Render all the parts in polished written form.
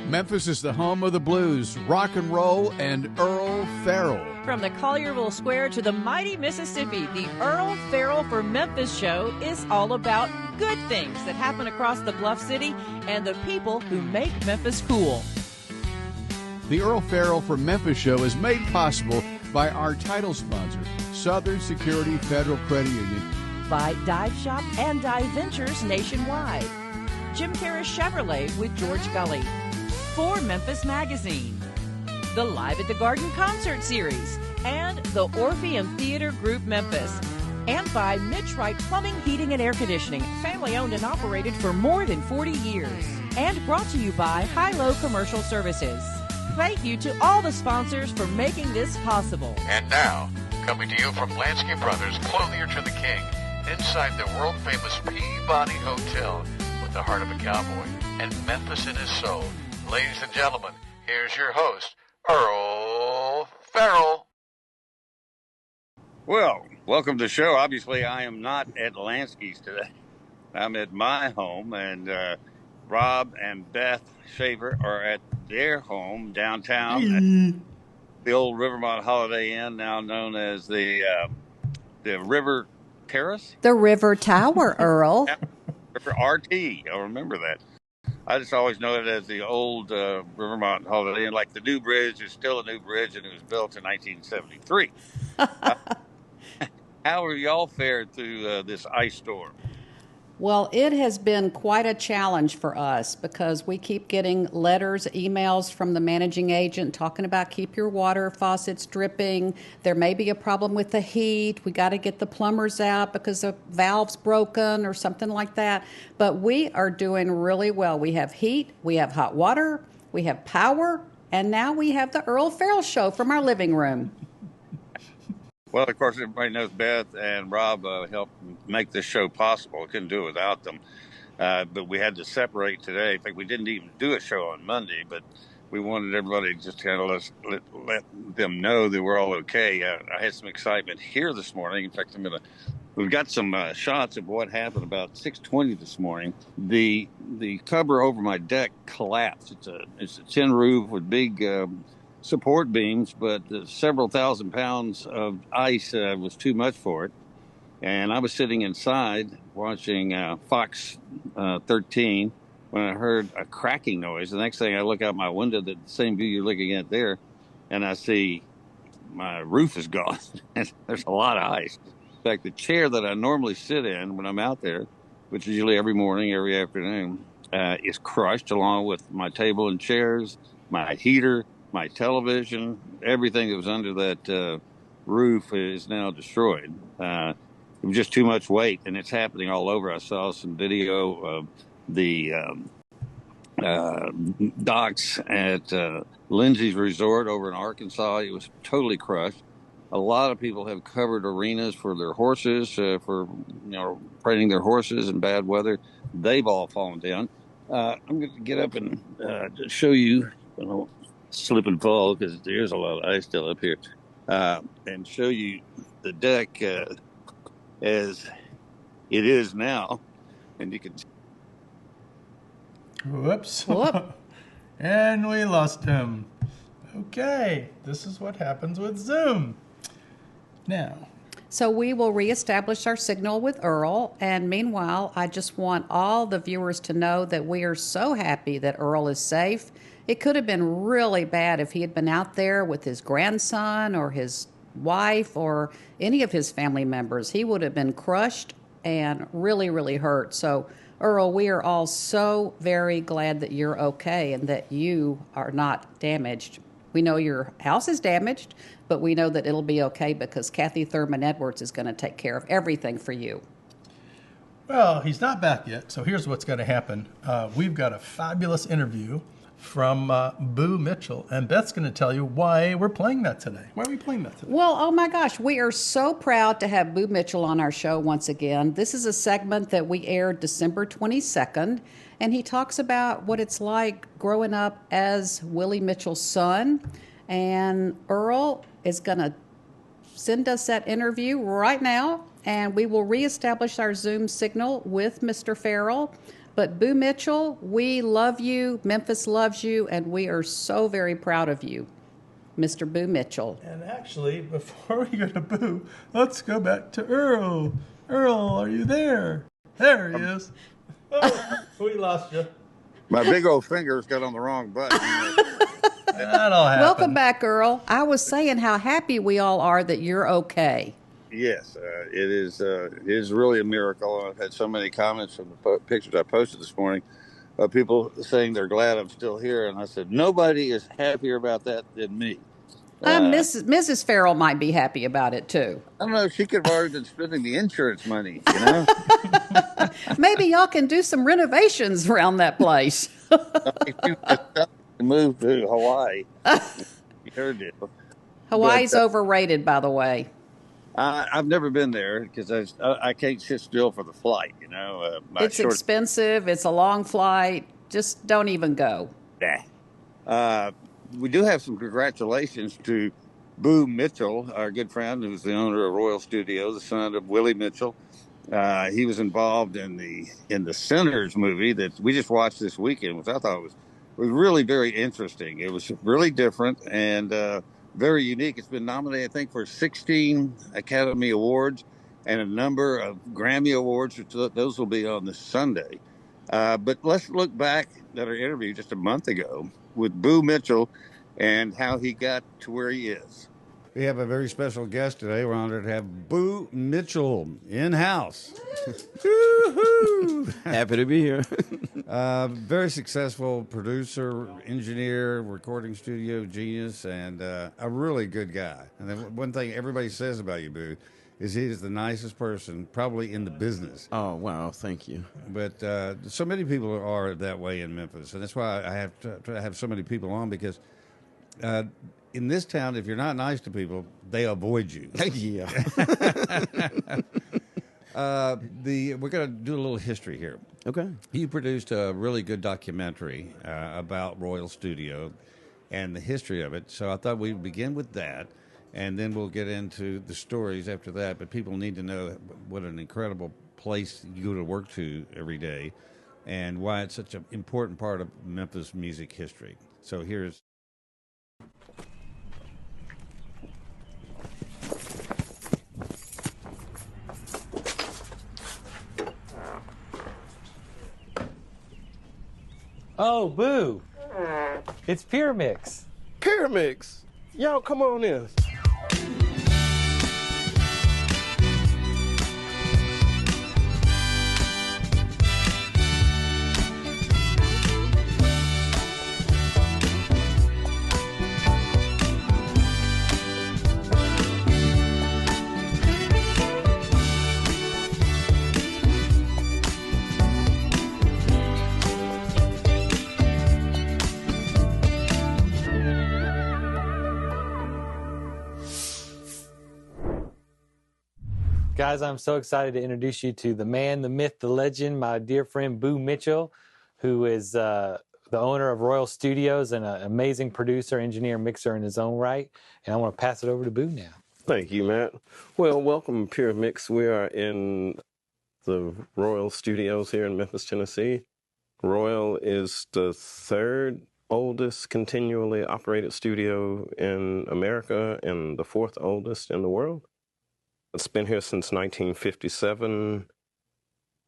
Memphis is the home of the blues, rock and roll, and Earle Farrell. From the Collierville Square to the mighty Mississippi, the Earle Farrell for Memphis show is all about good things that happen across the Bluff City and the people who make Memphis cool. The Earle Farrell for Memphis show is made possible by our title sponsor, Southern Security Federal Credit Union. By Dive Shop and Dive Ventures nationwide. Jim Harris Chevrolet with George Gully. For Memphis Magazine. The Live at the Garden Concert Series. And the Orpheum Theater Group Memphis. And by Mitch Wright Plumbing, Heating, and Air Conditioning, family owned and operated for more than 40 years. And brought to you by High-Low Commercial Services. Thank you to all the sponsors for making this possible. And now, coming to you from Lansky Brothers, Clothier to the King, inside the world-famous Peabody Hotel with the heart of a cowboy and Memphis in his soul. Ladies and gentlemen, here's your host, Earle Farrell. Well, welcome to the show. Obviously, I am not at Lansky's today. I'm at my home, and Rob and Beth Shaver are at their home downtown at the old Rivermont Holiday Inn, now known as the River Terrace? The River Tower, Earle. River RT. I'll remember that. I just always know it as the old Rivermont Holiday Inn. Like the new bridge is still a new bridge, and it was built in 1973. How have y'all fared through this ice storm? Well, it has been quite a challenge for us because we keep getting letters, emails from the managing agent talking about keep your water faucets dripping. There may be a problem with the heat. We got to get the plumbers out because the valve's broken or something like that. But we are doing really well. We have heat, we have hot water, we have power, and now we have the Earle Farrell show from our living room. Well, of course, everybody knows Beth and Rob helped make this show possible. We couldn't do it without them. But we had to separate today. In fact, we didn't even do a show on Monday, but we wanted everybody to just kind of let them know that we're all okay. I had some excitement here this morning. In fact, we've got some shots of what happened about 6:20 this morning. The cover over my deck collapsed. It's a tin roof with big support beams, but several thousand pounds of ice was too much for it. And I was sitting inside watching Fox 13 when I heard a cracking noise. The next thing I look out my window, the same view you're looking at there, and I see my roof is gone. There's a lot of ice. In fact, the chair that I normally sit in when I'm out there, which is usually every morning, every afternoon, is crushed along with my table and chairs, my heater, my television, everything that was under that roof is now destroyed. It was just too much weight, and it's happening all over. I saw some video of the docks at Lindsay's Resort over in Arkansas. It was totally crushed. A lot of people have covered arenas for their horses, for training their horses in bad weather. They've all fallen down. I'm going to get up and show you. Slip and fall because there's a lot of ice still up here, and show you the deck as it is now, and you can. Whoops! And we lost him. Okay, this is what happens with Zoom. Now. So we will reestablish our signal with Earle, and meanwhile, I just want all the viewers to know that we are so happy that Earle is safe. It could have been really bad if he had been out there with his grandson or his wife or any of his family members. He would have been crushed and really, really hurt. So, Earle, we are all so very glad that you're okay and that you are not damaged. We know your house is damaged, but we know that it'll be okay because Kathy Thurman Edwards is going to take care of everything for you. Well, he's not back yet, so here's what's going to happen. We've got a fabulous interview from Boo Mitchell, and Beth's going to tell you why we're playing that today. Why are we playing that today? Well, oh my gosh, we are so proud to have Boo Mitchell on our show once again. This is a segment that we aired December 22nd, and he talks about what it's like growing up as Willie Mitchell's son. And Earle is going to send us that interview right now, and we will reestablish our Zoom signal with Mr. Farrell. But Boo Mitchell, we love you. Memphis loves you, and we are so very proud of you, Mr. Boo Mitchell. And actually, before we go to Boo, let's go back to Earle. Earle, are you there? There he is. Oh, we lost you. My big old fingers got on the wrong button. That'll happen. Welcome back, Earle. I was saying how happy we all are that you're okay. Yes, it is really a miracle. I've had so many comments from the pictures I posted this morning of people saying they're glad I'm still here. And I said, nobody is happier about that than me. Mrs. Farrell might be happy about it, too. I don't know. She could have already been spending the insurance money, you know? Maybe y'all can do some renovations around that place. Move to Hawaii. You heard it. Hawaii's overrated, by the way. I've never been there because I can't sit still for the flight, you know. It's expensive. It's a long flight. Just don't even go. We do have some congratulations to Boo Mitchell, our good friend, who's the owner of Royal Studio, the son of Willie Mitchell. He was involved in the Sinners movie that we just watched this weekend, which I thought was really very interesting. It was really different and very unique. It's been nominated, I think, for 16 Academy Awards and a number of Grammy Awards, which those will be on this Sunday. But let's look back at our interview just a month ago with Boo Mitchell and how he got to where he is. We have a very special guest today. We're honored to have Boo Mitchell in-house. Happy to be here. Very successful producer, engineer, recording studio genius, and a really good guy. And then one thing everybody says about you, Boo, is he is the nicest person probably in the business. Oh, wow. Thank you. But so many people are that way in Memphis, and that's why I have to have so many people on, because in this town, if you're not nice to people, they avoid you. Yeah. We're going to do a little history here. Okay. You produced a really good documentary about Royal Studio and the history of it. So I thought we'd begin with that, and then we'll get into the stories after that. But people need to know what an incredible place you go to work to every day and why it's such an important part of Memphis music history. So here's... Oh, Boo. It's Pyramix. Pyramix? Y'all come on in. Guys, I'm so excited to introduce you to the man, the myth, the legend, my dear friend Boo Mitchell, who is the owner of Royal Studios and an amazing producer, engineer, mixer in his own right. And I want to pass it over to Boo now. Thank you, Matt. Well, welcome, Pure Mix. We are in the Royal Studios here in Memphis, Tennessee. Royal is the third oldest continually operated studio in America and the fourth oldest in the world. It's been here since 1957.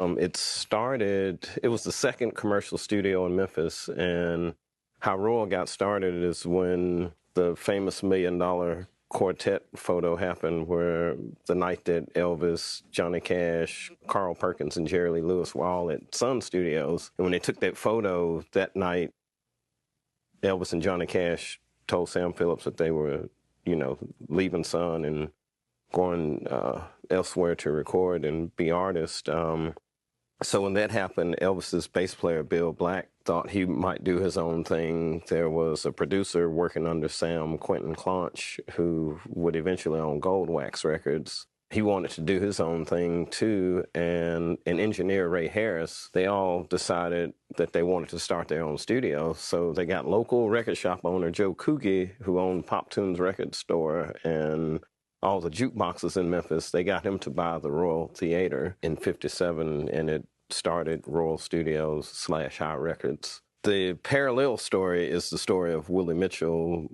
It was the second commercial studio in Memphis, and how Royal got started is when the famous $1 Million Quartet photo happened, where the night that Elvis, Johnny Cash, Carl Perkins, and Jerry Lee Lewis were all at Sun Studios. And when they took that photo that night, Elvis and Johnny Cash told Sam Phillips that they were, leaving Sun and going elsewhere to record and be artists. So when that happened, Elvis's bass player, Bill Black, thought he might do his own thing. There was a producer working under Sam, Quentin Claunch, who would eventually own Gold Wax Records. He wanted to do his own thing, too, and an engineer, Ray Harris, they all decided that they wanted to start their own studio. So they got local record shop owner Joe Coogie, who owned Pop Tunes Record Store and all the jukeboxes in Memphis. They got him to buy the Royal Theater in '57, and it started Royal Studios / High Records. The parallel story is the story of Willie Mitchell,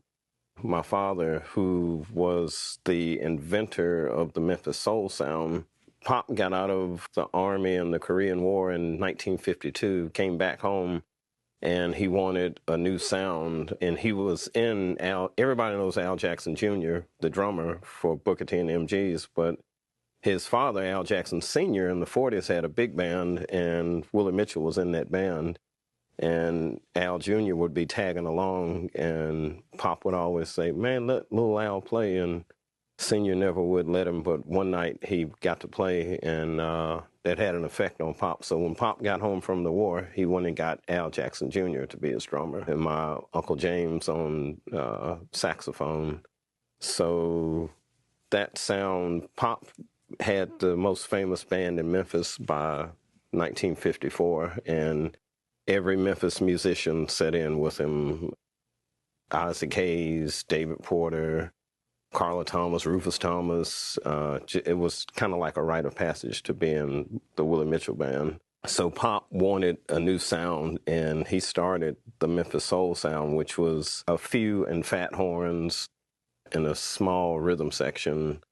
my father, who was the inventor of the Memphis soul sound. Pop got out of the Army in the Korean War in 1952, came back home, and he wanted a new sound. And he was in everybody knows Al Jackson Jr., the drummer for Booker T and the MGs, but his father, Al Jackson Sr., in the 40s had a big band, and Willie Mitchell was in that band. And Al Jr. would be tagging along, and Pop would always say, man, let little Al play, and Senior never would let him, but one night he got to play, and that had an effect on Pop. So when Pop got home from the war, he went and got Al Jackson Jr. to be his drummer, and my Uncle James on saxophone. So that sound, Pop had the most famous band in Memphis by 1954, and every Memphis musician set in with him. Isaac Hayes, David Porter, Carla Thomas, Rufus Thomas. It was kind of like a rite of passage to be in the Willie Mitchell band. So Pop wanted a new sound, and he started the Memphis soul sound, which was a few and fat horns and a small rhythm section.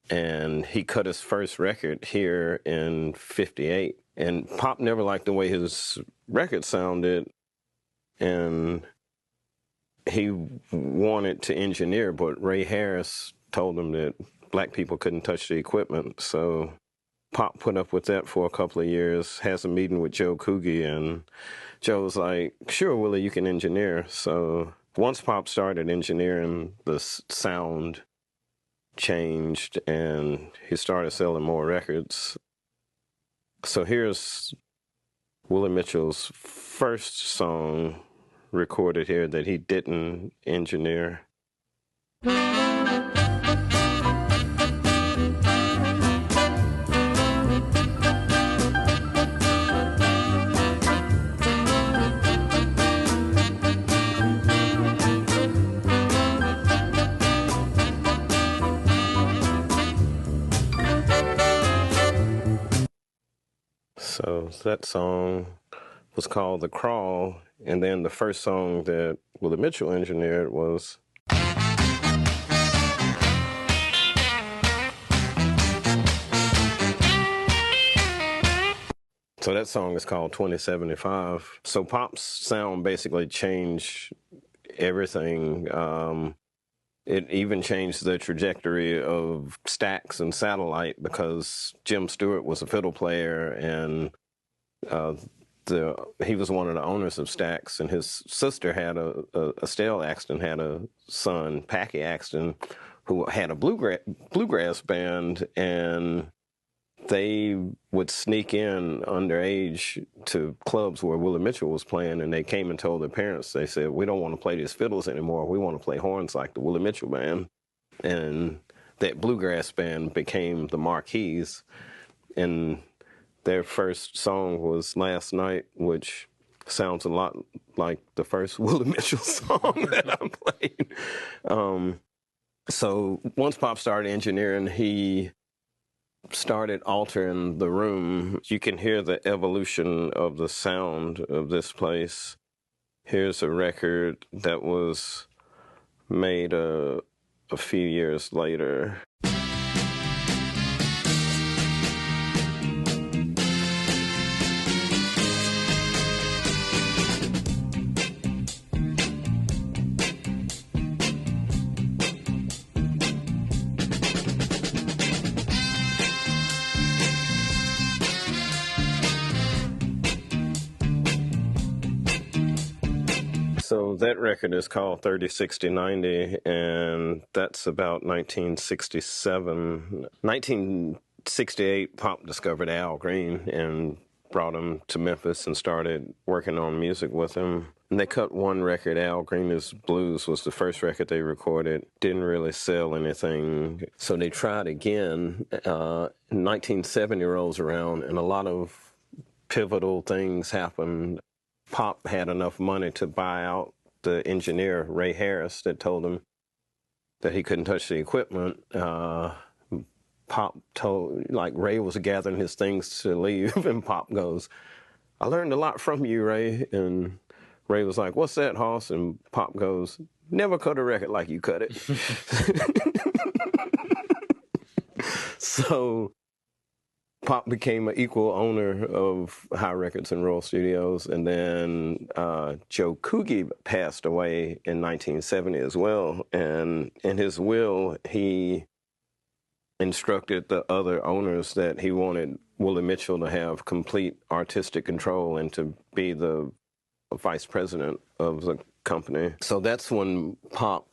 And he cut his first record here in 58. And Pop never liked the way his record sounded, and he wanted to engineer, but Ray Harris told him that black people couldn't touch the equipment. So Pop put up with that for a couple of years, has a meeting with Joe Coogee, and Joe was like, sure, Willie, you can engineer. So once Pop started engineering, the sound changed, and he started selling more records. So here's Willie Mitchell's first song recorded here that he didn't engineer. So that song was called The Crawl, and then the first song that Willie Mitchell engineered was So that song is called 2075. So Pop's sound basically changed everything. It even changed the trajectory of Stax and Satellite, because Jim Stewart was a fiddle player, and he was one of the owners of Stax, and his sister had Estelle Axton had a son, Packy Axton, who had a bluegrass band, and they would sneak in underage to clubs where Willie Mitchell was playing, and they came and told their parents, they said, we don't want to play these fiddles anymore. We want to play horns like the Willie Mitchell band. And that bluegrass band became the Marquis, and their first song was Last Night, which sounds a lot like the first Willie Mitchell song that I played. So once Pop started engineering, he started altering the room. You can hear the evolution of the sound of this place. Here's a record that was made a few years later. So that record is called 30-60-90, and that's about 1967. 1968, Pop discovered Al Green and brought him to Memphis and started working on music with him. And they cut one record, Al Green's Blues was the first record they recorded. Didn't really sell anything, so they tried again. 1970 rolls around, and a lot of pivotal things happened. Pop had enough money to buy out the engineer, Ray Harris, that told him that he couldn't touch the equipment. Pop told, like, Ray was gathering his things to leave, and Pop goes, I learned a lot from you, Ray. And Ray was like, what's that, Hoss? And Pop goes, never cut a record like you cut it. So Pop became an equal owner of High Records and Royal Studios. And then Joe Coogee passed away in 1970 as well. And in his will, he instructed the other owners that he wanted Willie Mitchell to have complete artistic control and to be the vice president of the company. So that's when Pop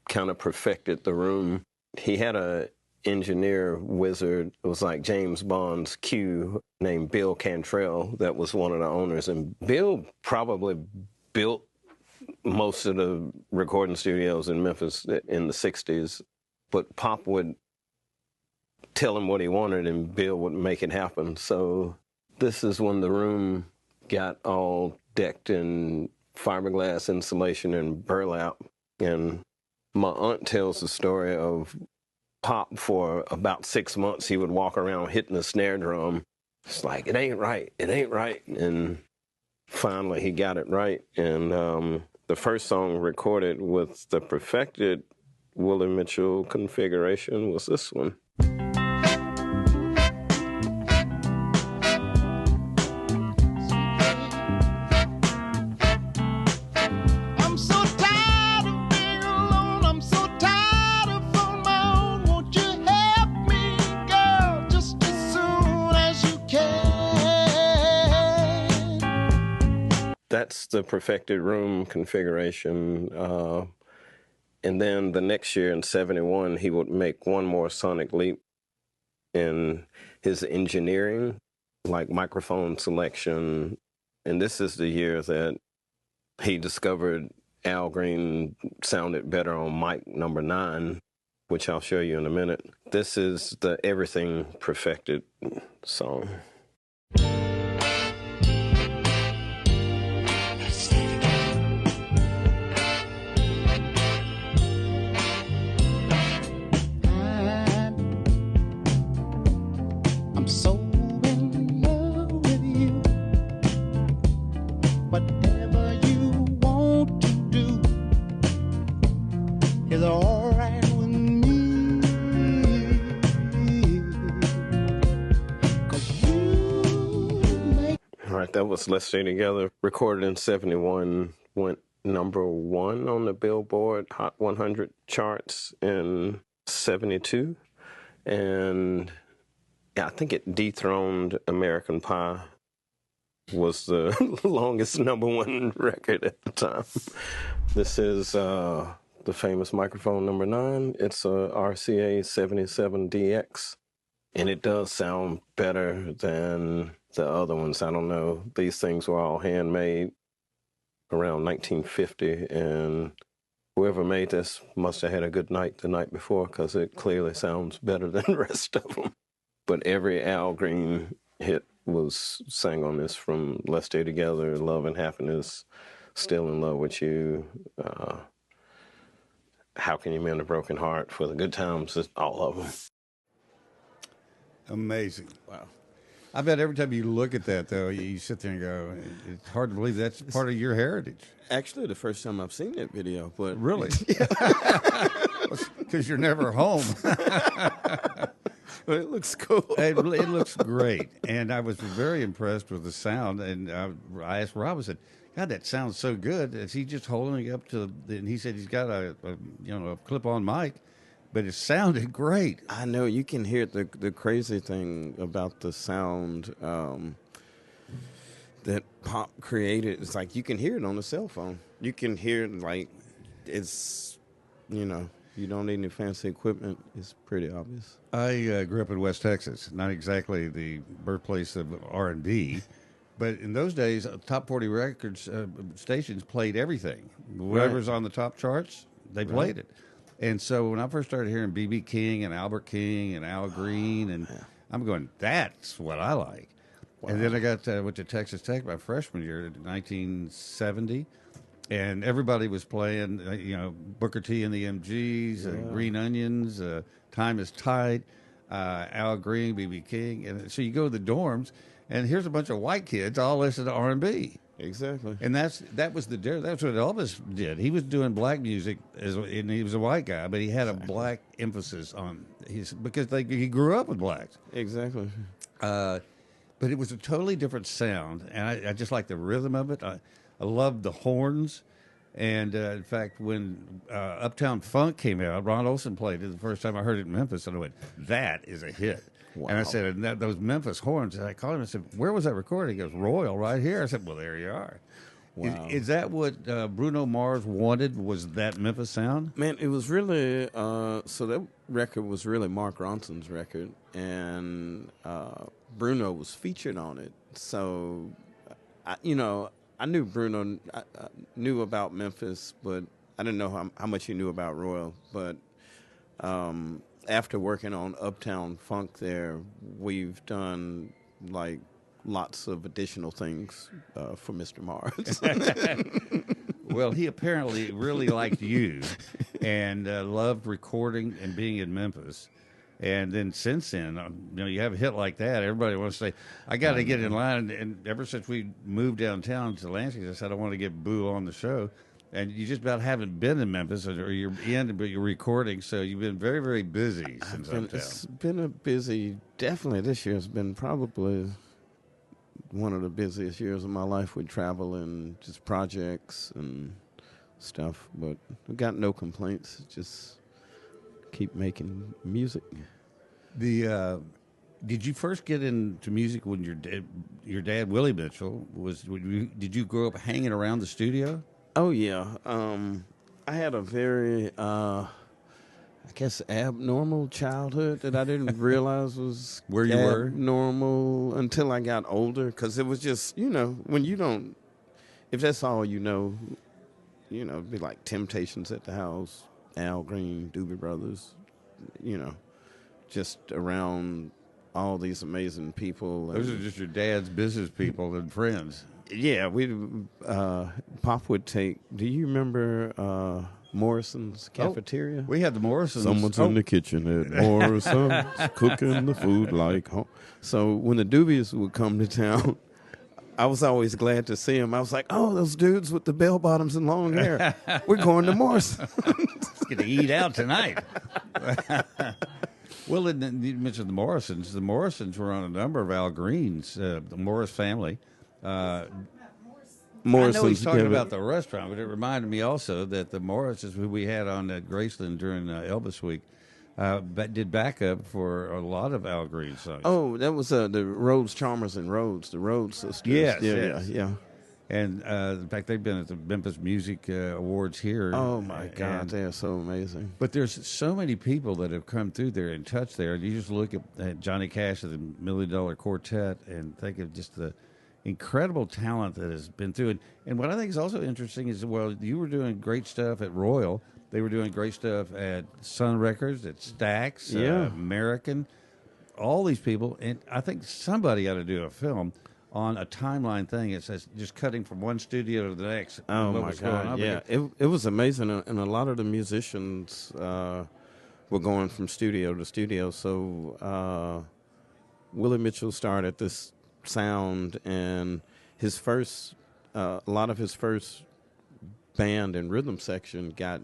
kind of perfected the room. He had a engineer wizard. It was like James Bond's Q, named Bill Cantrell, that was one of the owners. And Bill probably built most of the recording studios in Memphis in the 60s. But Pop would tell him what he wanted, and Bill would make it happen. So this is when the room got all decked in fiberglass insulation and burlap. And my aunt tells the story of Pop for about 6 months. He would walk around hitting the snare drum. It's like, it ain't right, it ain't right. And finally he got it right. And the first song recorded with the perfected Willie Mitchell configuration was this one. That's the perfected room configuration. And then the next year in 71, he would make one more sonic leap in his engineering, like microphone selection. And this is the year that he discovered Al Green sounded better on mic number 9, which I'll show you in a minute. This is the Everything Perfected song. That was Let's Stay Together, recorded in 71, went number 1 on the Billboard Hot 100 charts in 72. And yeah, I think it dethroned American Pie, was the longest number 1 record at the time. This is the famous microphone number 9. It's a RCA 77DX, and it does sound better than the other ones. I don't know. These things were all handmade around 1950, and whoever made this must have had a good night the night before, because it clearly sounds better than the rest of them. But every Al Green hit was sang on this, from Let's Stay Together, Love and Happiness, Still in Love with You, How Can You Mend a Broken Heart, For the Good Times, all of them. Amazing. Wow. I bet every time you look at that, though, you sit there and go, it's hard to believe that's part of your heritage. Actually, the first time I've seen that video, but... Really? Because you're never home. But it looks cool. It looks great. And I was very impressed with the sound. And I asked Rob, I said, God, that sounds so good. Is he just holding it up to... And he said he's got a clip-on mic. But it sounded great. I know. You can hear the crazy thing about the sound that Pop created. It's like you can hear it on the cell phone. You can hear it like it's, you don't need any fancy equipment. It's pretty obvious. I grew up in West Texas, not exactly the birthplace of R&B. But in those days, top 40 records stations played everything. Whatever's on the top charts, they played it. And so when I first started hearing B.B. King and Albert King and Al Green, and I'm going, that's what I like. Wow. And then I went to Texas Tech my freshman year in 1970, and everybody was playing, Booker T and the MGs, Green Onions, Time is Tight. Al Green, B.B. King. And so you go to the dorms, and here's a bunch of white kids all listening to R&B. Exactly. And that's what Elvis did. He was doing black music, and he was a white guy, but he had a black emphasis on because he grew up with blacks. Exactly. But it was a totally different sound, and I just like the rhythm of it. I loved the horns. And in fact, when Uptown Funk came out, Ron Olson played it the first time I heard it in Memphis, and I went, "That is a hit." Wow. And I said, and those Memphis horns, and I called him and said, "Where was that recorded?" He goes, "Royal, right here." I said, "Well, there you are." Wow. Is that what Bruno Mars wanted, was that Memphis sound? Man, it was really, so that record was really Mark Ronson's record, and Bruno was featured on it. So, I knew Bruno, I knew about Memphis, but I didn't know how much he knew about Royal. But after working on Uptown Funk there, we've done like lots of additional things for Mr. Mars. Well, he apparently really liked you and loved recording and being in Memphis. And then since then, you have a hit like that, everybody wants to say, I got to get in line. And ever since we moved downtown to Lansky, I said, I want to get Boo on the show. And you just about haven't been in Memphis, or you're in, but you're recording. So you've been very, very busy since Uptown. It's been a busy, definitely this year has been probably one of the busiest years of my life with travel and just projects and stuff. But I've got no complaints, just keep making music. Did you first get into music when your dad Willie Mitchell did you grow up hanging around the studio? Oh yeah, I had a very I guess abnormal childhood that I didn't realize was where you were abnormal until I got older, because it was just when you don't, if that's all it'd be like Temptations at the House, Al Green, Doobie Brothers, just around all these amazing people. Those are just your dad's business people and friends. Yeah, Pop would take. Do you remember Morrison's Cafeteria? We had the Morrisons. Someone's in the kitchen at Morrison's cooking the food like home. So when the Doobies would come to town, I was always glad to see them. I was like, oh, those dudes with the bell bottoms and long hair. We're going to Morrison's. Going to eat out tonight. Well, and you mentioned the Morrisons. The Morrisons were on a number of Al Green's, the Morris family. I know he's talking about the restaurant, but it reminded me also that the Morrises who we had on at Graceland during Elvis Week did backup for a lot of Al Green songs. Oh, that was the Rhodes Chalmers and Rhodes, the Rhodes sisters. Yes, yeah. And in fact, they've been at the Memphis Music Awards here. Oh my God, they are so amazing. But there's so many people that have come through there and touched there. And you just look at Johnny Cash of the $1 Million Quartet and think of just the incredible talent that has been through it. And what I think is also interesting is, well, you were doing great stuff at Royal. They were doing great stuff at Sun Records, at Stax, American, all these people. And I think somebody ought to do a film on a timeline thing. It says just cutting from one studio to the next. Oh, my God, yeah. It was amazing. And a lot of the musicians were going from studio to studio. So Willie Mitchell started this sound, and his first a lot of his first band and rhythm section got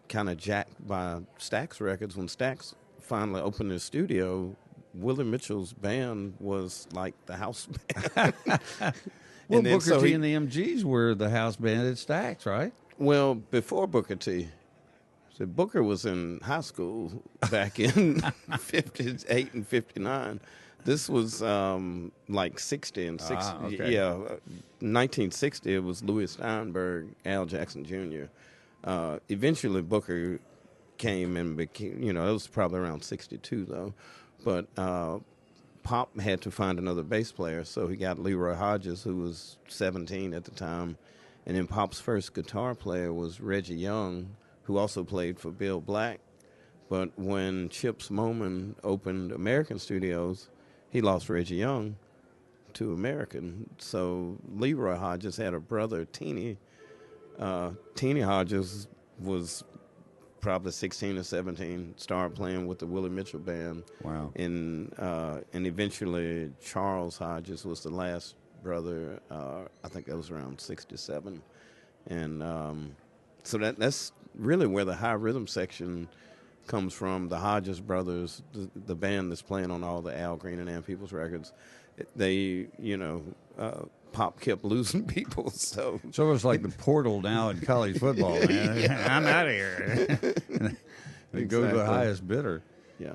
kind of jacked by Stax Records. When Stax finally opened his studio, Willie Mitchell's band was like the house band. Well, Booker T and the MGs were the house band at Stax, right? Well, before Booker T. So Booker was in high school back in 58 and 59. This was like 60 and 60. Okay. Yeah, 1960, it was Louis Steinberg, Al Jackson Jr. Eventually, Booker came and became, it was probably around 62, though. But Pop had to find another bass player, so he got Leroy Hodges, who was 17 at the time. And then Pop's first guitar player was Reggie Young, who also played for Bill Black. But when Chips Moman opened American Studios, he lost Reggie Young to American. So Leroy Hodges had a brother, Teeny. Teeny Hodges was probably 16 or 17, started playing with the Willie Mitchell Band. Wow. And eventually Charles Hodges was the last brother. I think that was around 67. And so that's really where the high rhythm section comes from. The Hodges brothers, the band that's playing on all the Al Green and Ann Peoples records, they, Pop kept losing people. So it was like the portal now in college football, man. I'm out of here. They go to the highest bidder. Yeah.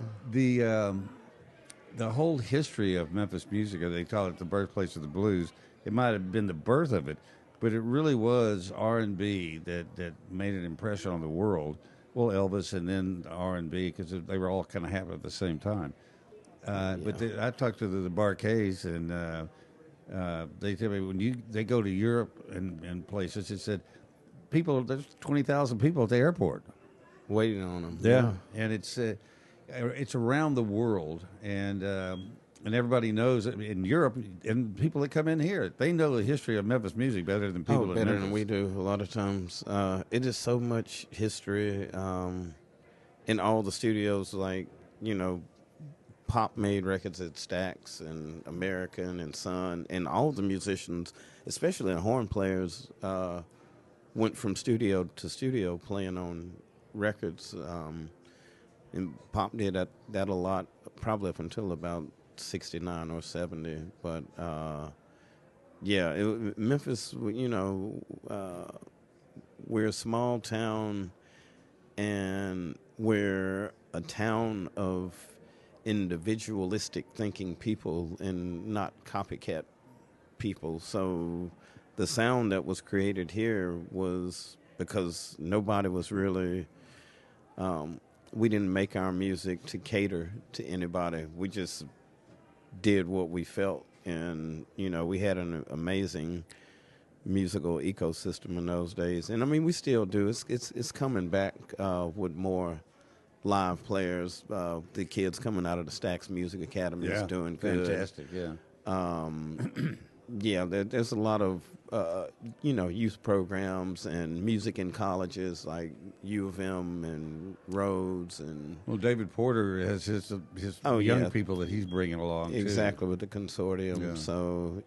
The whole history of Memphis music, they call it the birthplace of the blues. It might have been the birth of it, but it really was R&B that made an impression on the world. Well, Elvis and then R&B, because they were all kind of happening at the same time. But I talked to the Barquets, and they tell me they go to Europe and places, it said there's 20,000 people at the airport waiting on them. Yeah, and it's around the world, and everybody knows it in Europe, and people that come in here, they know the history of Memphis music better than people. Better than we do a lot of times. It is so much history in all the studios, like Pop made records at Stax and American and Sun, and all the musicians, especially the horn players, went from studio to studio playing on records. And Pop did that a lot, probably up until about 69 or 70. But Memphis, we're a small town, and we're a town of individualistic thinking people and not copycat people. So the sound that was created here was because nobody was really we didn't make our music to cater to anybody. We just did what we felt, and we had an amazing musical ecosystem in those days. And I mean, we still do. It's coming back with more live players. The kids coming out of the Stax Music Academy is doing good. Fantastic, yeah. There's a lot of youth programs and music in colleges like U of M and Rhodes and. Well, David Porter has his young people that he's bringing along exactly too. With the consortium. Yeah. So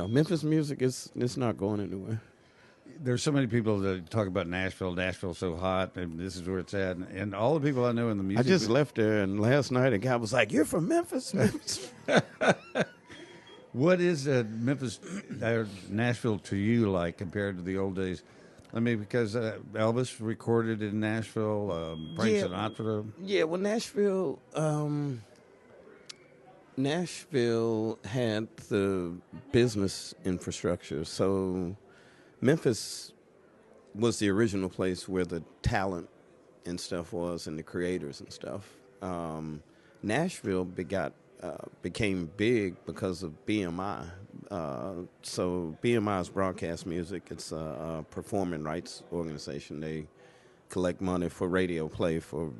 Memphis music is not going anywhere. There's so many people that talk about Nashville. Nashville's so hot, and this is where it's at. And all the people I know in the music. I just left there, and last night a guy was like, "You're from Memphis." What is Memphis, Nashville to you like compared to the old days? I mean, because Elvis recorded in Nashville, Frank Sinatra. Yeah, well, Nashville had the business infrastructure, so Memphis was the original place where the talent and stuff was, and the creators and stuff. Nashville became big because of BMI. So BMI is Broadcast Music. It's a performing rights organization. They collect money for radio play for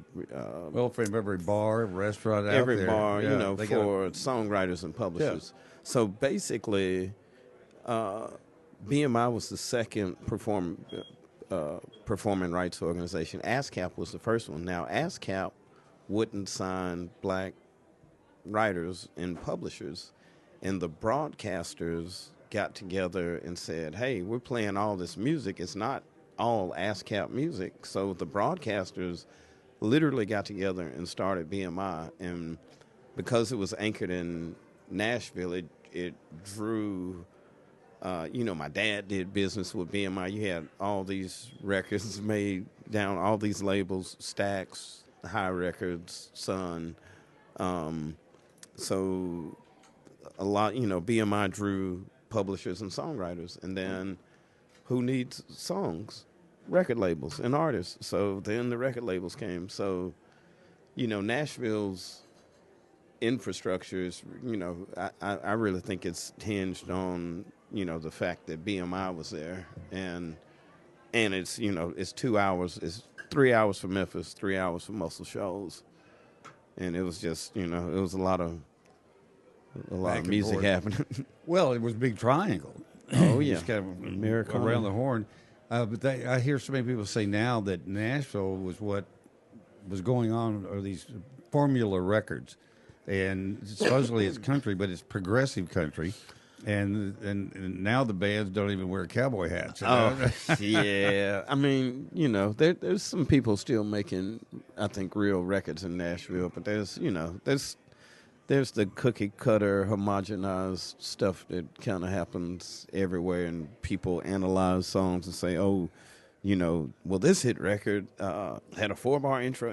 from every bar, restaurant, every out there. bar, for songwriters and publishers. Yeah. So basically, BMI was the second performing rights organization. ASCAP was the first one. Now, ASCAP wouldn't sign black writers and publishers, and the broadcasters got together and said, hey, we're playing all this music. It's not all ASCAP music. So the broadcasters literally got together and started BMI, and because it was anchored in Nashville, it drew my dad did business with BMI. You had all these records made down, all these labels, Stax, High Records, Sun. So a lot, BMI drew publishers and songwriters. And then who needs songs? Record labels and artists. So then the record labels came. So, Nashville's infrastructure is, I really think it's hinged on, the fact that BMI was there. And it's, it's 2 hours, it's 3 hours for Memphis, 3 hours for Muscle Shoals. And it was just, it was a lot of music happening. Well, it was Big Triangle. Oh, yeah. Just kind of Americana. around the horn. But I hear so many people say now that Nashville was what was going on, or these formula records, and supposedly it's country, but it's progressive country, and now the bands don't even wear cowboy hats. You know? Oh, yeah. I mean, there's some people still making, I think, real records in Nashville, but there's the cookie cutter, homogenized stuff that kind of happens everywhere, and people analyze songs and say, oh, well, this hit record had a 4-bar intro.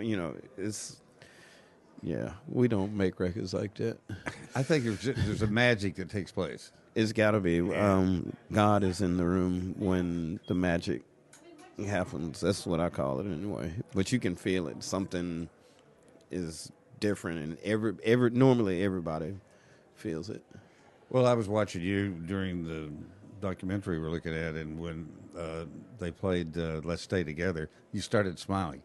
We don't make records like that. I think there's a magic that takes place. It's got to be. God is in the room when the magic happens. That's what I call it anyway. But you can feel it. Something is different, and normally everybody feels it. Well, I was watching you during the documentary we're looking at, and when they played Let's Stay Together, you started smiling.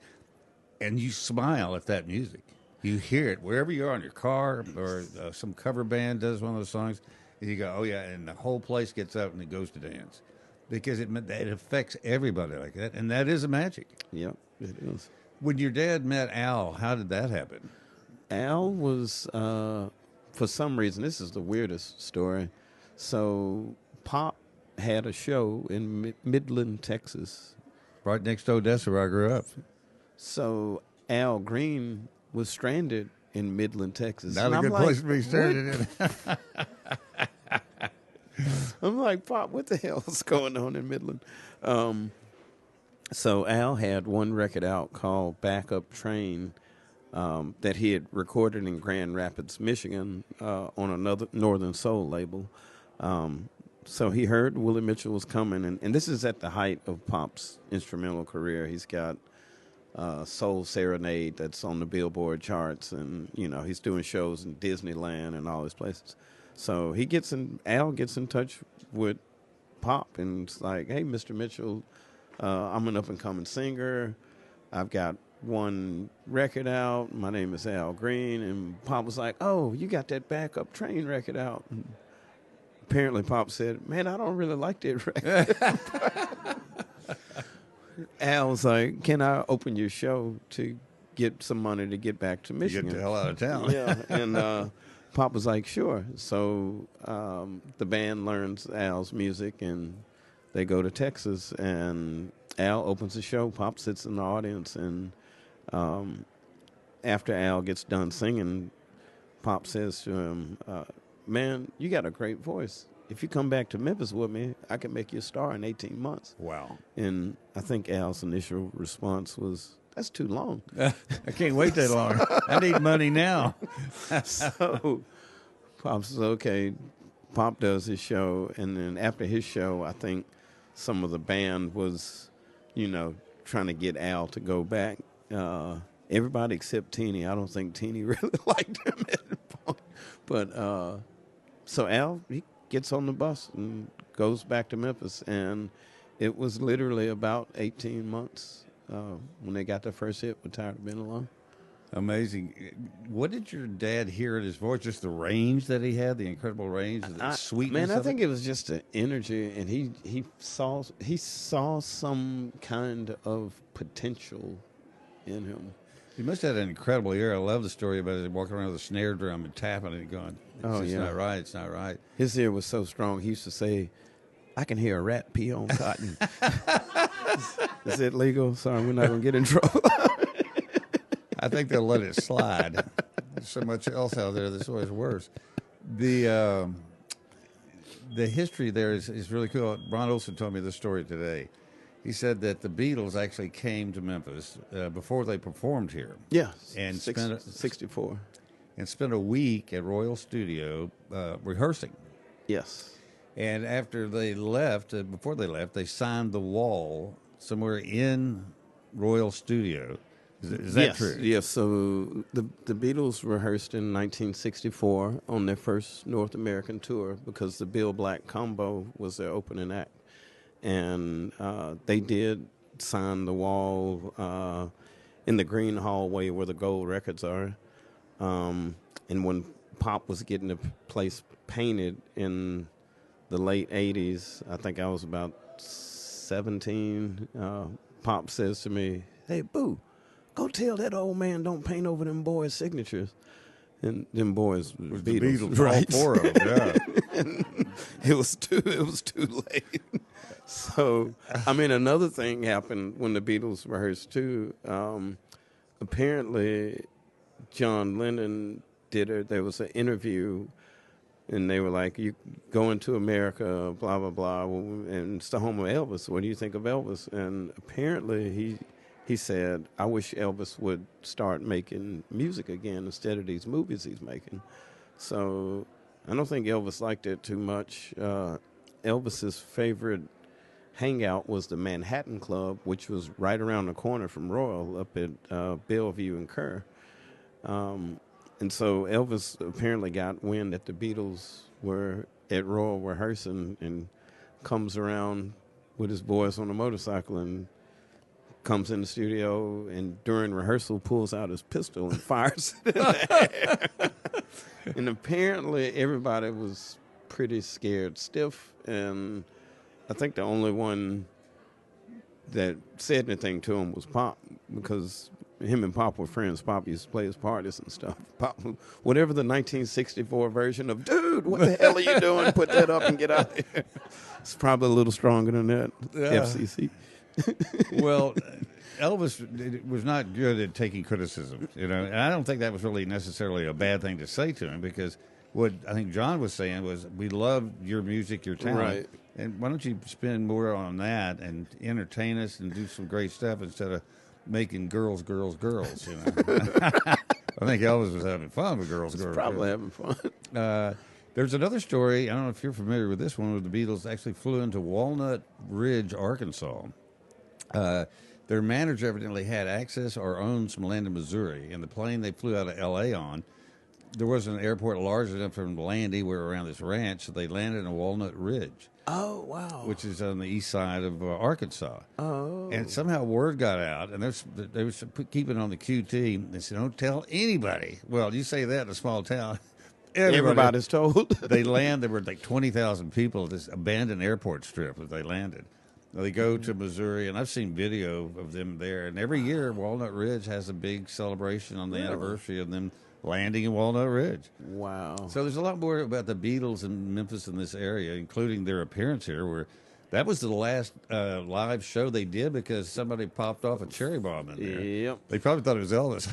And you smile at that music. You hear it wherever you are in your car, or some cover band does one of those songs, and you go, oh, yeah, and the whole place gets up and it goes to dance. Because it affects everybody like that, and that is a magic. Yep, it is. When your dad met Al, how did that happen? Al was, for some reason, this is the weirdest story. So Pop had a show in Midland, Texas. Right next to Odessa, where I grew up. So Al Green was stranded in Midland, Texas. Not a good place to be stranded in. I'm like, Pop, what the hell is going on in Midland? So Al had one record out called Backup Train that he had recorded in Grand Rapids, Michigan on another Northern Soul label. So he heard Willie Mitchell was coming, and this is at the height of Pop's instrumental career. He's got Soul Serenade that's on the Billboard charts, and he's doing shows in Disneyland and all these places. So Al gets in touch with Pop, and it's like, hey, Mr. Mitchell, I'm an up-and-coming singer. I've got one record out. My name is Al Green. And Pop was like, oh, you got that Backup Train record out. And apparently Pop said, man, I don't really like that record. Al was like, can I open your show to get some money to get back to Michigan? Get the hell out of town. Yeah, and Pop was like, sure. So the band learns Al's music, and they go to Texas, and Al opens the show. Pop sits in the audience, and after Al gets done singing, Pop says to him, man, you got a great voice. If you come back to Memphis with me, I can make you a star in 18 months. Wow. And I think Al's initial response was, that's too long. I can't wait that long. I need money now. So Pop says, okay. Pop does his show, and then after his show, I think some of the band was, trying to get Al to go back. Everybody except Teeny. I don't think Teeny really liked him at the point. But so Al, he gets on the bus and goes back to Memphis, and it was literally about 18 months when they got their first hit with Tired of Being Alone. Amazing. What did your dad hear in his voice? Just the range that he had, the incredible range, the sweetness. Man, I think it was just the energy, and he saw some kind of potential in him. He must have had an incredible ear. I love the story about it, walking around with a snare drum and tapping it and going, it's not right, it's not right. His ear was so strong, he used to say, I can hear a rat pee on cotton. Is it legal? Sorry, we're not going to get in trouble. I think they'll let it slide. There's so much else out there that's always worse. The history there is really cool. Ron Olson told me this story today. He said that the Beatles actually came to Memphis before they performed here. Yeah, and 64. And spent a week at Royal Studio rehearsing. Yes. And after they left, before they left, they signed the wall somewhere in Royal Studio. Is that true? Yes. So the Beatles rehearsed in 1964 on their first North American tour because the Bill Black Combo was their opening act. And they did sign the wall in the green hallway where the gold records are. And when Pop was getting the place painted in the late 80s, I think I was about 17, Pop says to me, "Hey, Boo, go tell that old man don't paint over them boys' signatures." And them boys was The Beatles, right? all 4 of them, yeah. And it was too late. So, I mean, another thing happened when the Beatles rehearsed too. Apparently, John Lennon there was an interview, and they were like, "You going to America, blah blah blah, and it's the home of Elvis. What do you think of Elvis?" And apparently, he said, "I wish Elvis would start making music again instead of these movies he's making." So I don't think Elvis liked it too much. Elvis's favorite hangout was the Manhattan Club, which was right around the corner from Royal up at Bellevue and Kerr. And so Elvis apparently got wind that the Beatles were at Royal rehearsing and comes around with his boys on a motorcycle and comes in the studio and during rehearsal pulls out his pistol and fires it in the air. And apparently everybody was pretty scared stiff, and I think the only one that said anything to him was Pop, because him and Pop were friends. Pop used to play his parties and stuff. Pop, whatever the 1964 version of, "Dude, what the hell are you doing? Put that up and get out of here." It's probably a little stronger than that, FCC. Well, Elvis was not good at taking criticism, and I don't think that was really necessarily a bad thing to say to him, because what I think John was saying was, we love your music, your talent, Right. and why don't you spend more on that and entertain us and do some great stuff instead of making girls. I think Elvis was having fun with girls. Probably having fun. There's another story, I don't know if you're familiar with this one, where the Beatles actually flew into Walnut Ridge, Arkansas. Their manager evidently had access or owned some land in Missouri, and the plane they flew out of L.A. on, there wasn't an airport large enough for them to land anywhere around this ranch, so they landed in Walnut Ridge. Oh, wow. Which is on the east side of Arkansas. Oh. And somehow word got out, and they were keeping on the QT. They said, "Don't tell anybody." Well, you say that in a small town. Everybody's told. They land. There were like 20,000 people at this abandoned airport strip that they landed. They go to Missouri, and I've seen video of them there. And every year, Walnut Ridge has a big celebration on the anniversary of them landing in Walnut Ridge. Wow. So there's a lot more about the Beatles in Memphis in this area, including their appearance here, where that was the last live show they did because somebody popped off a cherry bomb in there. Yep. They probably thought it was Elvis.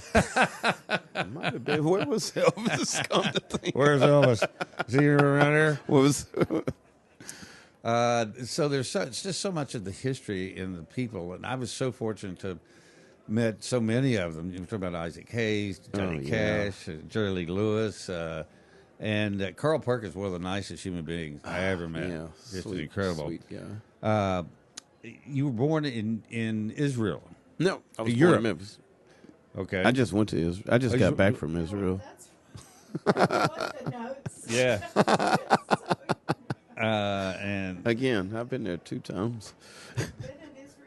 Might have been. Where was Elvis? Come to think. Where's Elvis? Is he around here? What was... So it's just so much of the history and the people, and I was so fortunate to have met so many of them. You're talking about Isaac Hayes, Johnny Cash, Jerry Lee Lewis, and Carl Perkins, one of the nicest human beings I ever met. Yeah, just sweet, incredible. Sweet guy. You were born in Israel. No, I was born Europe. in Memphis. Okay. I just went to Israel. I just got back from Israel. Yeah. And again, I've been there 2 times.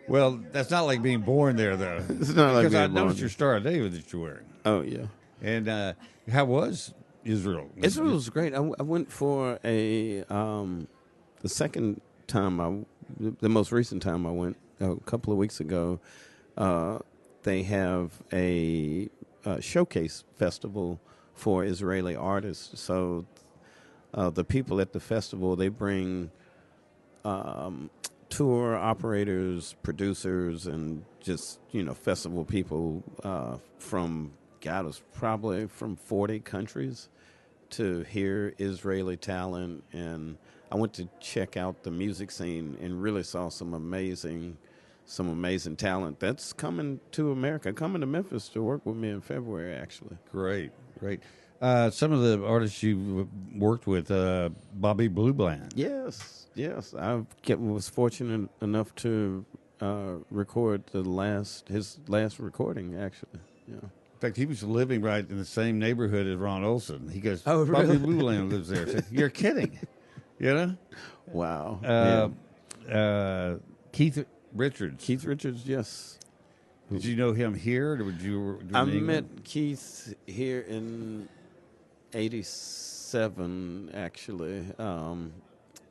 Well, that's not like being born there, though. It's not like being born. Because I noticed your Star of David that you're wearing. Oh yeah. And how was Israel? Israel was great. I went for the second time the most recent time I went a couple of weeks ago. They have a showcase festival for Israeli artists. So the people at the festival, they bring tour operators, producers, and just, festival people from, God, it's probably from 40 countries to hear Israeli talent. And I went to check out the music scene and really saw some amazing talent that's coming to America, coming to Memphis to work with me in February, actually. Great. Some of the artists you worked with, Bobby Blue Bland. Yes. I was fortunate enough to record his last recording, actually. Yeah. In fact, he was living right in the same neighborhood as Ron Olson. He goes, "Oh, really? Bobby Blue Bland lives there." I said, "You're kidding." Wow. Keith Richards. Yes. Did you know him here, or did you? I met Keith here in '87. Actually,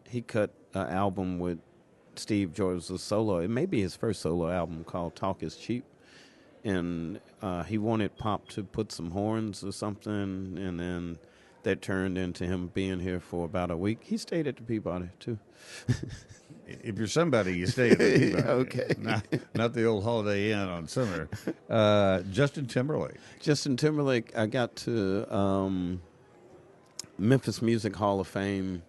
he cut an album with Steve Jordan's solo. It may be his first solo album called Talk Is Cheap. And he wanted Pop to put some horns or something, and then that turned into him being here for about a week. He stayed at the Peabody, too. If you're somebody, you stay at the Peabody. Okay. Not the old Holiday Inn on Summer. Justin Timberlake. Justin Timberlake, I got to Memphis Music Hall of Fame.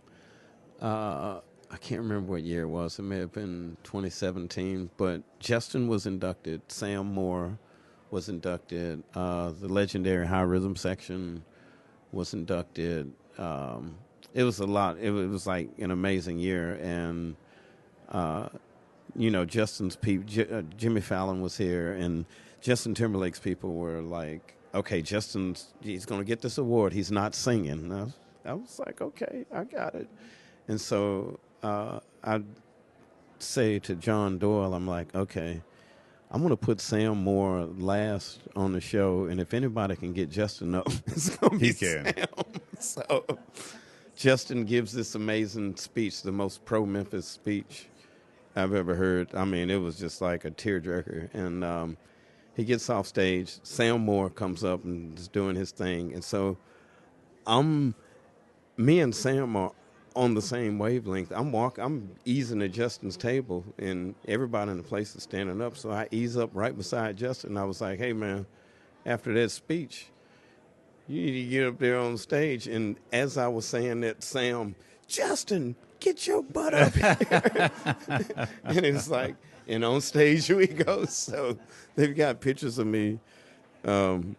I can't remember what year it was. It may have been 2017. But Justin was inducted. Sam Moore was inducted. The legendary High Rhythm Section was inducted. It was a lot. It was like an amazing year. And, Justin's people, Jimmy Fallon was here, and Justin Timberlake's people were like, okay, he's going to get this award. He's not singing. And I was like, okay, I got it. And so I'd say to John Doyle, I'm like, okay, I'm going to put Sam Moore last on the show, and if anybody can get Justin up, it's going to be Sam. So Justin gives this amazing speech, the most pro-Memphis speech I've ever heard. I mean, it was just like a tearjerker. And he gets off stage. Sam Moore comes up and is doing his thing. And so me and Sam are on the same wavelength. I'm easing at Justin's table, and everybody in the place is standing up. So I ease up right beside Justin. I was like, hey, man, after that speech, you need to get up there on stage. And as I was saying that, Sam, Justin, get your butt up here. And it's like, and on stage we go. So they've got pictures of me getting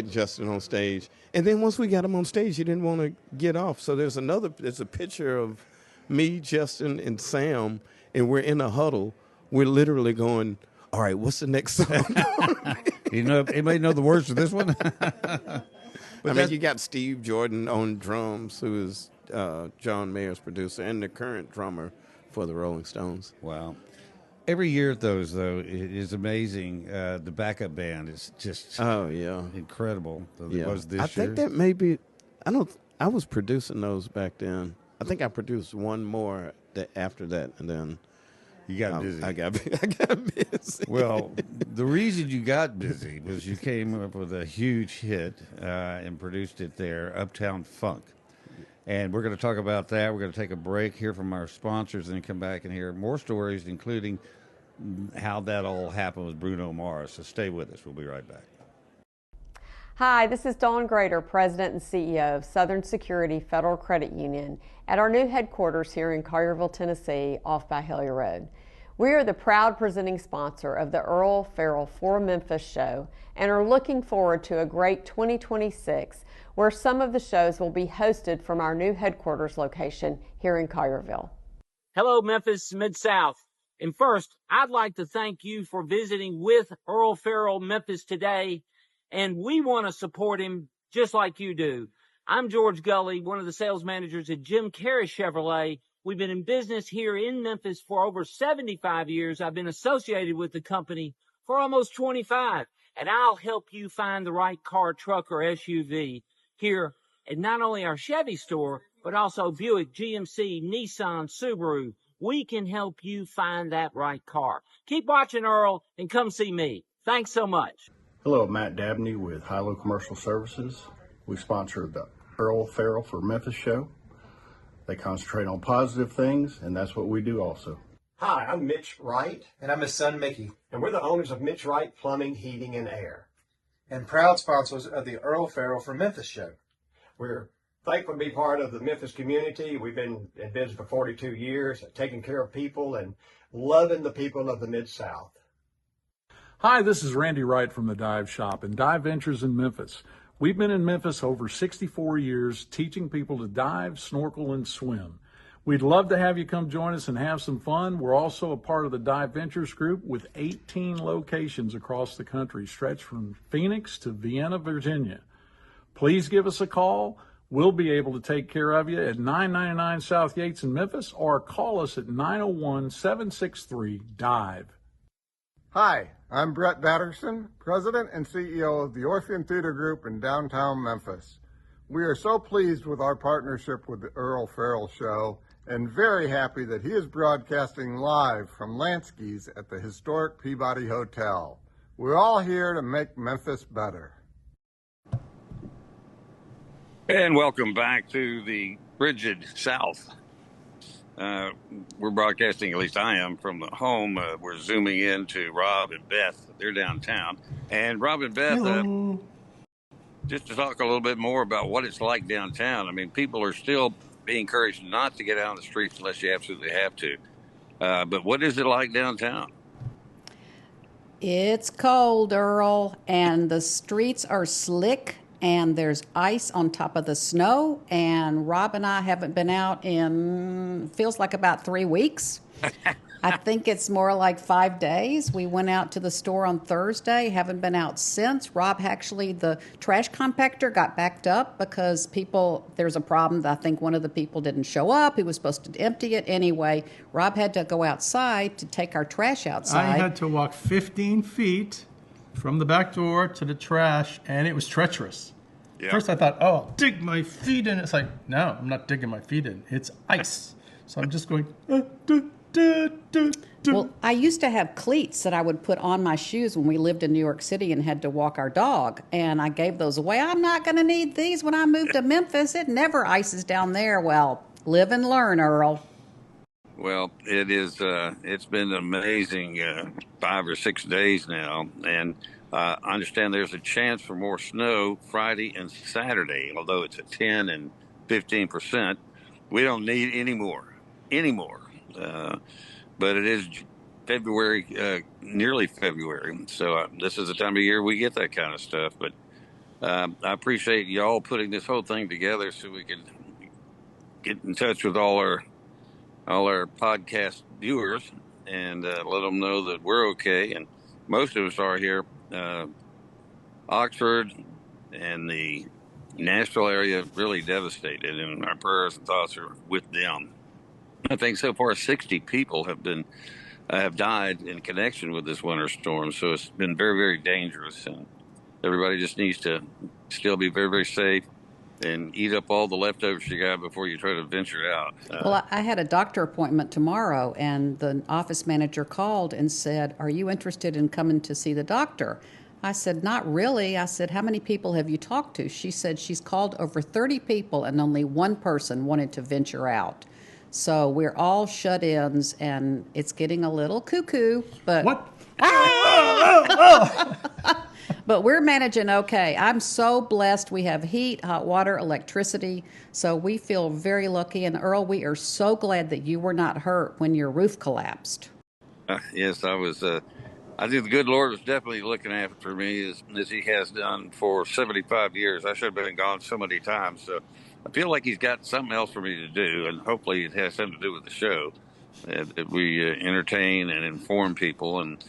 Justin on stage. And then once we got him on stage, he didn't want to get off. So there's a picture of me, Justin, and Sam, and we're in a huddle. We're literally going, all right, what's the next song? Anybody know the words to this one? You got Steve Jordan on drums, who is John Mayer's producer and the current drummer for the Rolling Stones. Wow. Every year at those, though, it is amazing. The backup band is just incredible. It was this year. I think that maybe I was producing those back then. I think I produced one more after that, and then you got busy. I got busy. Well, the reason you got busy was you came up with a huge hit and produced it there, Uptown Funk. And we're going to talk about that. We're going to take a break, hear from our sponsors, and then come back and hear more stories, including how that all happened with Bruno Mars. So stay with us. We'll be right back. Hi, this is Dawn Grader, President and CEO of Southern Security Federal Credit Union at our new headquarters here in Collierville, Tennessee, off by Hillier Road. We are the proud presenting sponsor of the Earle Farrell For Memphis show and are looking forward to a great 2026 where some of the shows will be hosted from our new headquarters location here in Collierville. Hello, Memphis Mid-South. And first, I'd like to thank you for visiting with Earle Farrell Memphis today, and we want to support him just like you do. I'm George Gully, one of the sales managers at Jim Carrey Chevrolet. We've been in business here in Memphis for over 75 years. I've been associated with the company for almost 25, and I'll help you find the right car, truck, or SUV here at not only our Chevy store, but also Buick, GMC, Nissan, Subaru. We can help you find that right car. Keep watching Earle and come see me. Thanks so much. Hello, Matt Dabney with Hilo Commercial Services. We sponsor the Earle Farrell for Memphis show. They concentrate on positive things, and that's what we do also. Hi, I'm Mitch Wright. And I'm his son, Mickey. And we're the owners of Mitch Wright Plumbing, Heating, and Air. And proud sponsors of the Earle Farrell for Memphis show. We're thankful to be part of the Memphis community. We've been in business for 42 years, taking care of people and loving the people of the Mid-South. Hi, this is Randy Wright from the Dive Shop and Dive Ventures in Memphis. We've been in Memphis over 64 years teaching people to dive, snorkel, and swim. We'd love to have you come join us and have some fun. We're also a part of the Dive Ventures group with 18 locations across the country, stretched from Phoenix to Vienna, Virginia. Please give us a call. We'll be able to take care of you at 999 South Yates in Memphis, or call us at 901-763-DIVE. Hi, I'm Brett Batterson, President and CEO of the Orpheum Theater Group in downtown Memphis. We are so pleased with our partnership with the Earle Farrell Show and very happy that he is broadcasting live from Lansky's at the historic Peabody Hotel. We're all here to make Memphis better. And welcome back to the frigid South. We're broadcasting, at least I am, from the home. We're zooming in to Rob and Beth. They're downtown. And Rob and Beth, just to talk a little bit more about what it's like downtown. I mean, people are still being encouraged not to get out on the streets unless you absolutely have to. But what is it like downtown? It's cold, Earl, and the streets are slick, and there's ice on top of the snow, and Rob and I haven't been out in, feels like about 3 weeks. I think it's more like 5 days. We went out to the store on Thursday, haven't been out since. Rob, actually, the trash compactor got backed up because there's a problem. I think one of the people didn't show up. He was supposed to empty it anyway. Rob had to go outside to take our trash outside. I had to walk 15 feet from the back door to the trash, and it was treacherous. Yep. First I thought, oh, I'll dig my feet in. It's like, no, I'm not digging my feet in. It's ice. So I'm just going, Well, I used to have cleats that I would put on my shoes when we lived in New York City and had to walk our dog, and I gave those away. I'm not going to need these when I move to Memphis. It never ices down there. Well, live and learn, Earl. Well, it is. It's been an amazing 5 or 6 days now, and I understand there's a chance for more snow Friday and Saturday, although it's at 10 and 15%. We don't need any more. But it is February, nearly February, so this is the time of year we get that kind of stuff. But I appreciate y'all putting this whole thing together so we can get in touch with all our podcast viewers and let them know that we're okay. And most of us are here. Oxford and the Nashville area really devastated, and our prayers and thoughts are with them. I think so far 60 people have died in connection with this winter storm, so it's been very, very dangerous, and everybody just needs to still be very, very safe and eat up all the leftovers you got before you try to venture out. Well, I had a doctor appointment tomorrow, and the office manager called and said, "Are you interested in coming to see the doctor?" I said, "Not really." I said, "How many people have you talked to?" She said she's called over 30 people, and only one person wanted to venture out. So we're all shut-ins, and it's getting a little cuckoo. But what? But we're managing okay. I'm so blessed. We have heat, hot water, electricity, so we feel very lucky. And Earl, we are so glad that you were not hurt when your roof collapsed. Yes, I was. I think the good Lord was definitely looking after me as He has done for 75 years. I should have been gone so many times. So I feel like He's got something else for me to do, and hopefully it has something to do with the show, that we entertain and inform people and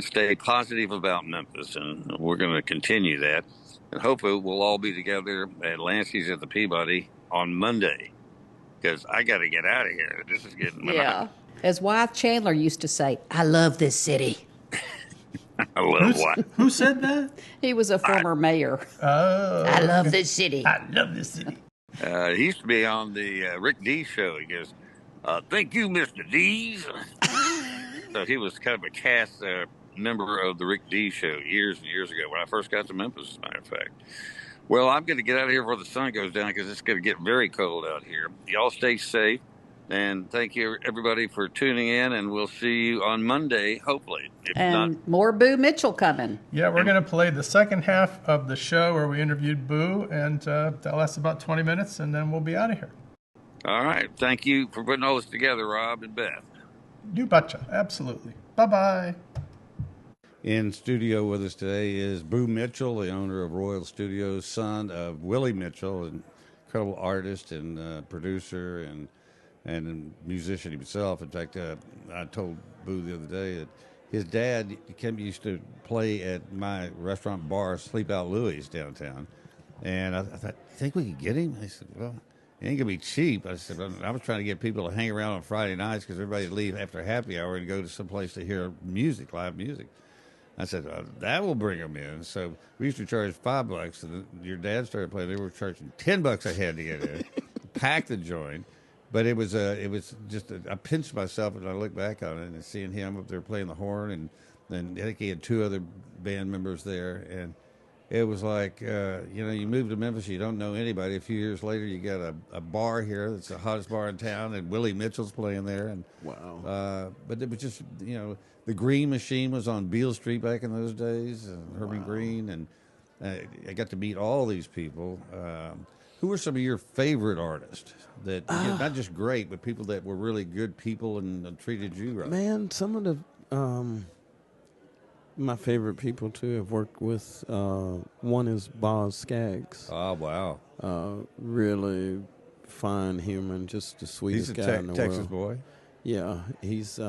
stay positive about Memphis, and we're going to continue that. And hopefully we'll all be together at Lansky's at the Peabody on Monday, because I got to get out of here. This is getting yeah. As Wythe Chandler used to say, "I love this city." I love what? Who said that? He was a former mayor. Oh, I love this city. I love this city. He used to be on the Rick Dees show. He goes, "Thank you, Mr. Dees." So he was kind of a cast member of the Rick Dees show years and years ago when I first got to Memphis, as a matter of fact. Well, I'm going to get out of here before the sun goes down because it's going to get very cold out here. Y'all stay safe, and thank you, everybody, for tuning in, and we'll see you on Monday, hopefully. More Boo Mitchell coming. Yeah, we're going to play the second half of the show where we interviewed Boo, and that lasts about 20 minutes, and then we'll be out of here. All right. Thank you for putting all this together, Rob and Beth. You betcha. Absolutely. Bye-bye. In studio with us today is Boo Mitchell, the owner of Royal Studios, son of Willie Mitchell, an incredible artist and producer and musician himself. In fact, I told Boo the other day that his dad used to play at my restaurant bar, Sleep Out Louie's, downtown. And I thought, think we could get him? I said, well, it ain't going to be cheap. I said, I was trying to get people to hang around on Friday nights because everybody would leave after happy hour and go to some place to hear music, live music. I said, that will bring them in. So we used to charge $5, and your dad started playing. They were charging $10 a head to get in, pack the joint, But it was just I pinched myself and I looked back on it and seeing him up there playing the horn, and then I think he had 2 other band members there, and it was like you move to Memphis, you don't know anybody. A few years later, you got a bar here that's the hottest bar in town, and Willie Mitchell's playing there, and wow. But it was just the Green Machine was on Beale Street back in those days, Herman Green, and I got to meet all these people. Who were some of your favorite artists that not just great, but people that were really good people and treated you right? Man, some of the my favorite people to have worked with. One is Boz Scaggs. Oh wow! Really fine human, just the sweetest guy in the Texas world. Boy. Yeah, he's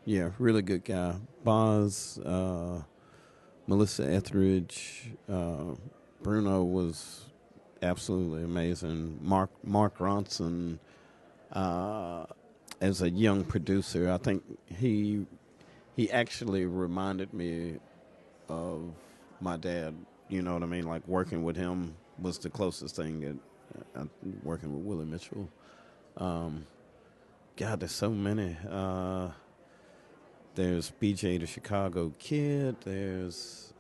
really good guy. Boz, Melissa Etheridge, Bruno was absolutely amazing. Mark Ronson, as a young producer, I think he actually reminded me of my dad. You know what I mean? Like working with him was the closest thing that working with Willie Mitchell. God, there's so many. There's BJ the Chicago Kid. There's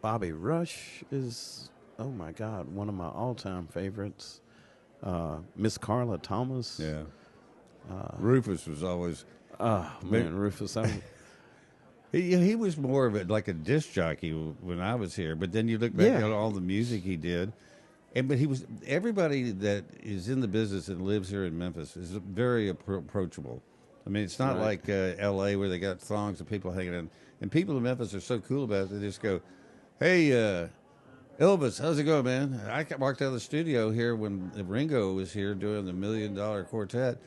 Bobby Rush is, oh my God, one of my all-time favorites. Miss Carla Thomas. Yeah. Rufus was always. Oh man, Rufus. He was more of like a disc jockey when I was here, but then you look back at all the music he did, but everybody that is in the business and lives here in Memphis is very approachable. I mean, it's not like L.A. where they got throngs of people hanging in, and people in Memphis are so cool about it. They just go, "Hey, Elvis, how's it going, man?" I walked out of the studio here when Ringo was here doing the $1 Million Quartet.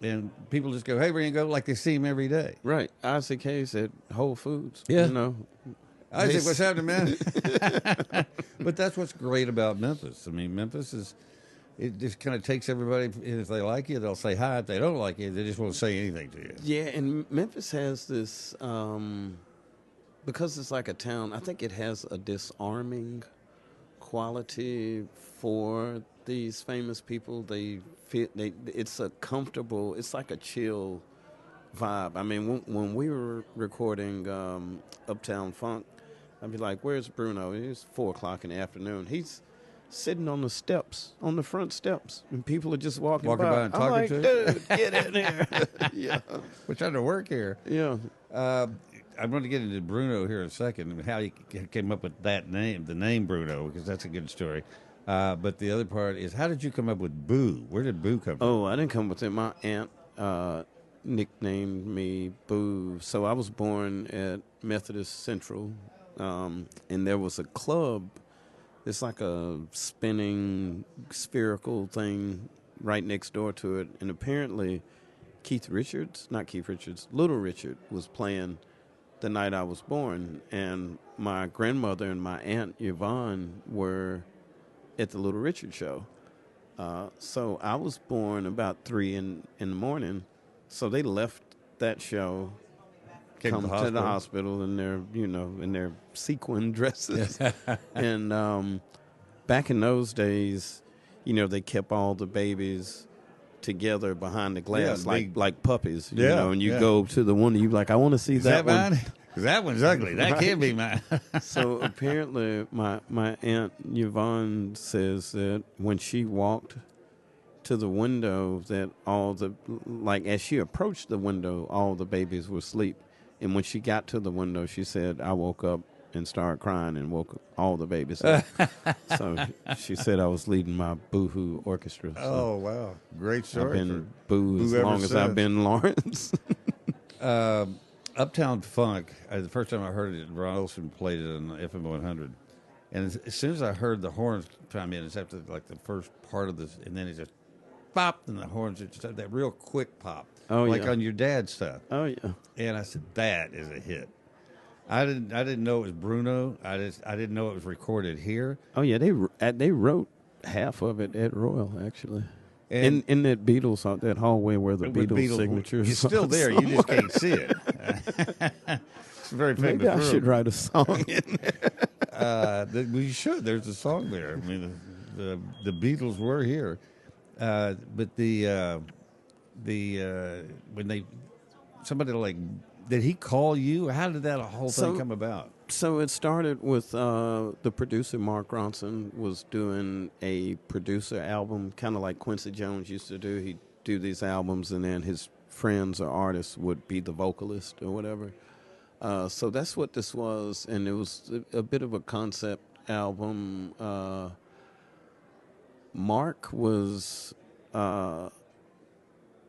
And people just go, "Hey, Ringo," like they see him every day. Right. Isaac Hayes at Whole Foods. Yeah. You know. Isaac, what's happening, man? But that's what's great about Memphis. I mean, it just kind of takes everybody, if they like you, they'll say hi. If they don't like you, they just won't say anything to you. Yeah, and Memphis has this, because it's like a town, I think it has a disarming quality for these famous people. It's a comfortable, it's like a chill vibe. I mean, when we were recording Uptown Funk, I'd be like, "Where's Bruno?" It's 4:00 in the afternoon. He's sitting on the steps, on the front steps, and people are just walking by and talking I'm like, to "Dude, get in here." Yeah. We're trying to work here. Yeah. I'm going to get into Bruno here in a second and how he came up with that name, the name Bruno, because that's a good story. But the other part is, how did you come up with Boo? Where did Boo come from? Oh, I didn't come with it. My aunt nicknamed me Boo. So I was born at Methodist Central, and there was a club. It's like a spinning spherical thing right next door to it. And apparently Little Richard was playing the night I was born. And my grandmother and my aunt Yvonne were at the Little Richard show. So I was born about 3 in the morning. So they left that show, come to the hospital in their sequin dresses. And back in those days, they kept all the babies together behind the glass like puppies. You know, and you go to the one, you like, "I want to see that one." Mine? That one's ugly. That can't be mine. So apparently my aunt Yvonne says that when she walked to the window, that as she approached the window, all the babies were asleep. And when she got to the window, she said, "I woke up and started crying and woke all the babies up." So she said I was leading my Boo-hoo orchestra. So oh, wow. Great story. I've been Boo as long as I've been Lawrence. Uptown Funk, the first time I heard it, Ron Olson played it on FM 100. And as soon as I heard the horns chime in, it's after like the first part of this, and then it just popped, and the horns just had that real quick pop. Oh, like yeah. on your dad's stuff. Oh, yeah. And I said, that is a hit. I didn't know it was Bruno. I didn't know it was recorded here. Oh, yeah. They wrote half of it at Royal, actually. And in that Beatles, that hallway where the Beatles signatures. It's still there. You just can't see it. It's a very famous Maybe I room. should write a song in there. We should. There's a song there. I mean, the Beatles were here. But when somebody like, did he call you? How did that whole thing come about? So it started with the producer, Mark Ronson, was doing a producer album, kind of like Quincy Jones used to do. He'd do these albums, and then his friends or artists would be the vocalist or whatever. So that's what this was, and it was a bit of a concept album. Mark was...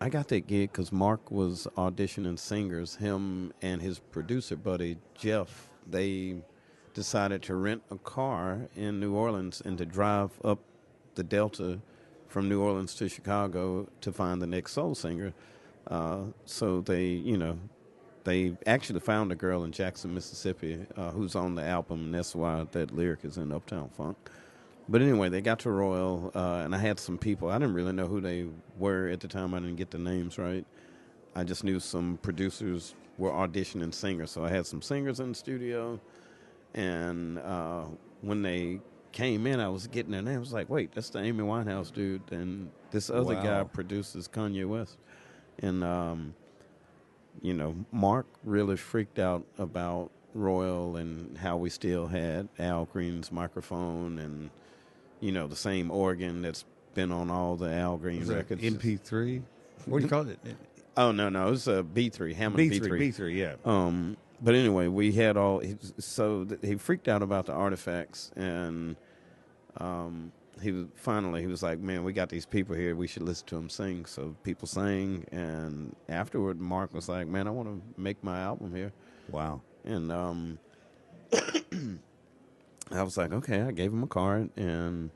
I got that gig because Mark was auditioning singers. Him and his producer buddy, Jeff, they decided to rent a car in New Orleans and to drive up the Delta from New Orleans to Chicago to find the next soul singer. So they actually found a girl in Jackson, Mississippi, who's on the album, and that's why that lyric is in Uptown Funk. But anyway, they got to Royal, and I had some people. I didn't really know who they were at the time. I didn't get the names right. I just knew some producers were auditioning singers. So I had some singers in the studio, and when they came in, I was getting their name. I was like, wait, that's the Amy Winehouse dude, and this other guy produces Kanye West. And, Mark really freaked out about Royal and how we still had Al Green's microphone and, the same organ that's been on all the Al Green records. MP3? What do you call it? Oh, no, it was a B3, Hammond B3. B3, yeah. But anyway, we had all, so he freaked out about the artifacts, and he was like, man, we got these people here, we should listen to them sing. So people sang, and afterward, Mark was like, man, I want to make my album here. Wow. And I was like, okay. I gave him a card, and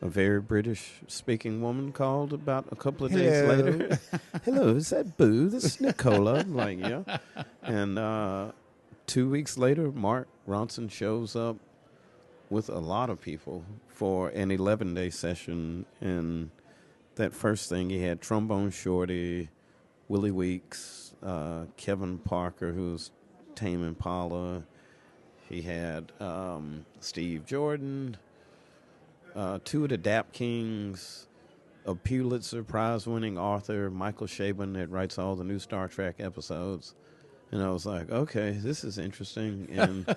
a very British-speaking woman called about a couple of days later. Hello, is that Boo? This is Nicola. I'm like, yeah. And 2 weeks later, Mark Ronson shows up with a lot of people for an 11-day session. And that first thing, he had Trombone Shorty, Willie Weeks, Kevin Parker, who's Tame Impala. He had Steve Jordan, two of the Dap Kings, a Pulitzer Prize-winning author, Michael Chabon, that writes all the new Star Trek episodes. And I was like, okay, this is interesting. And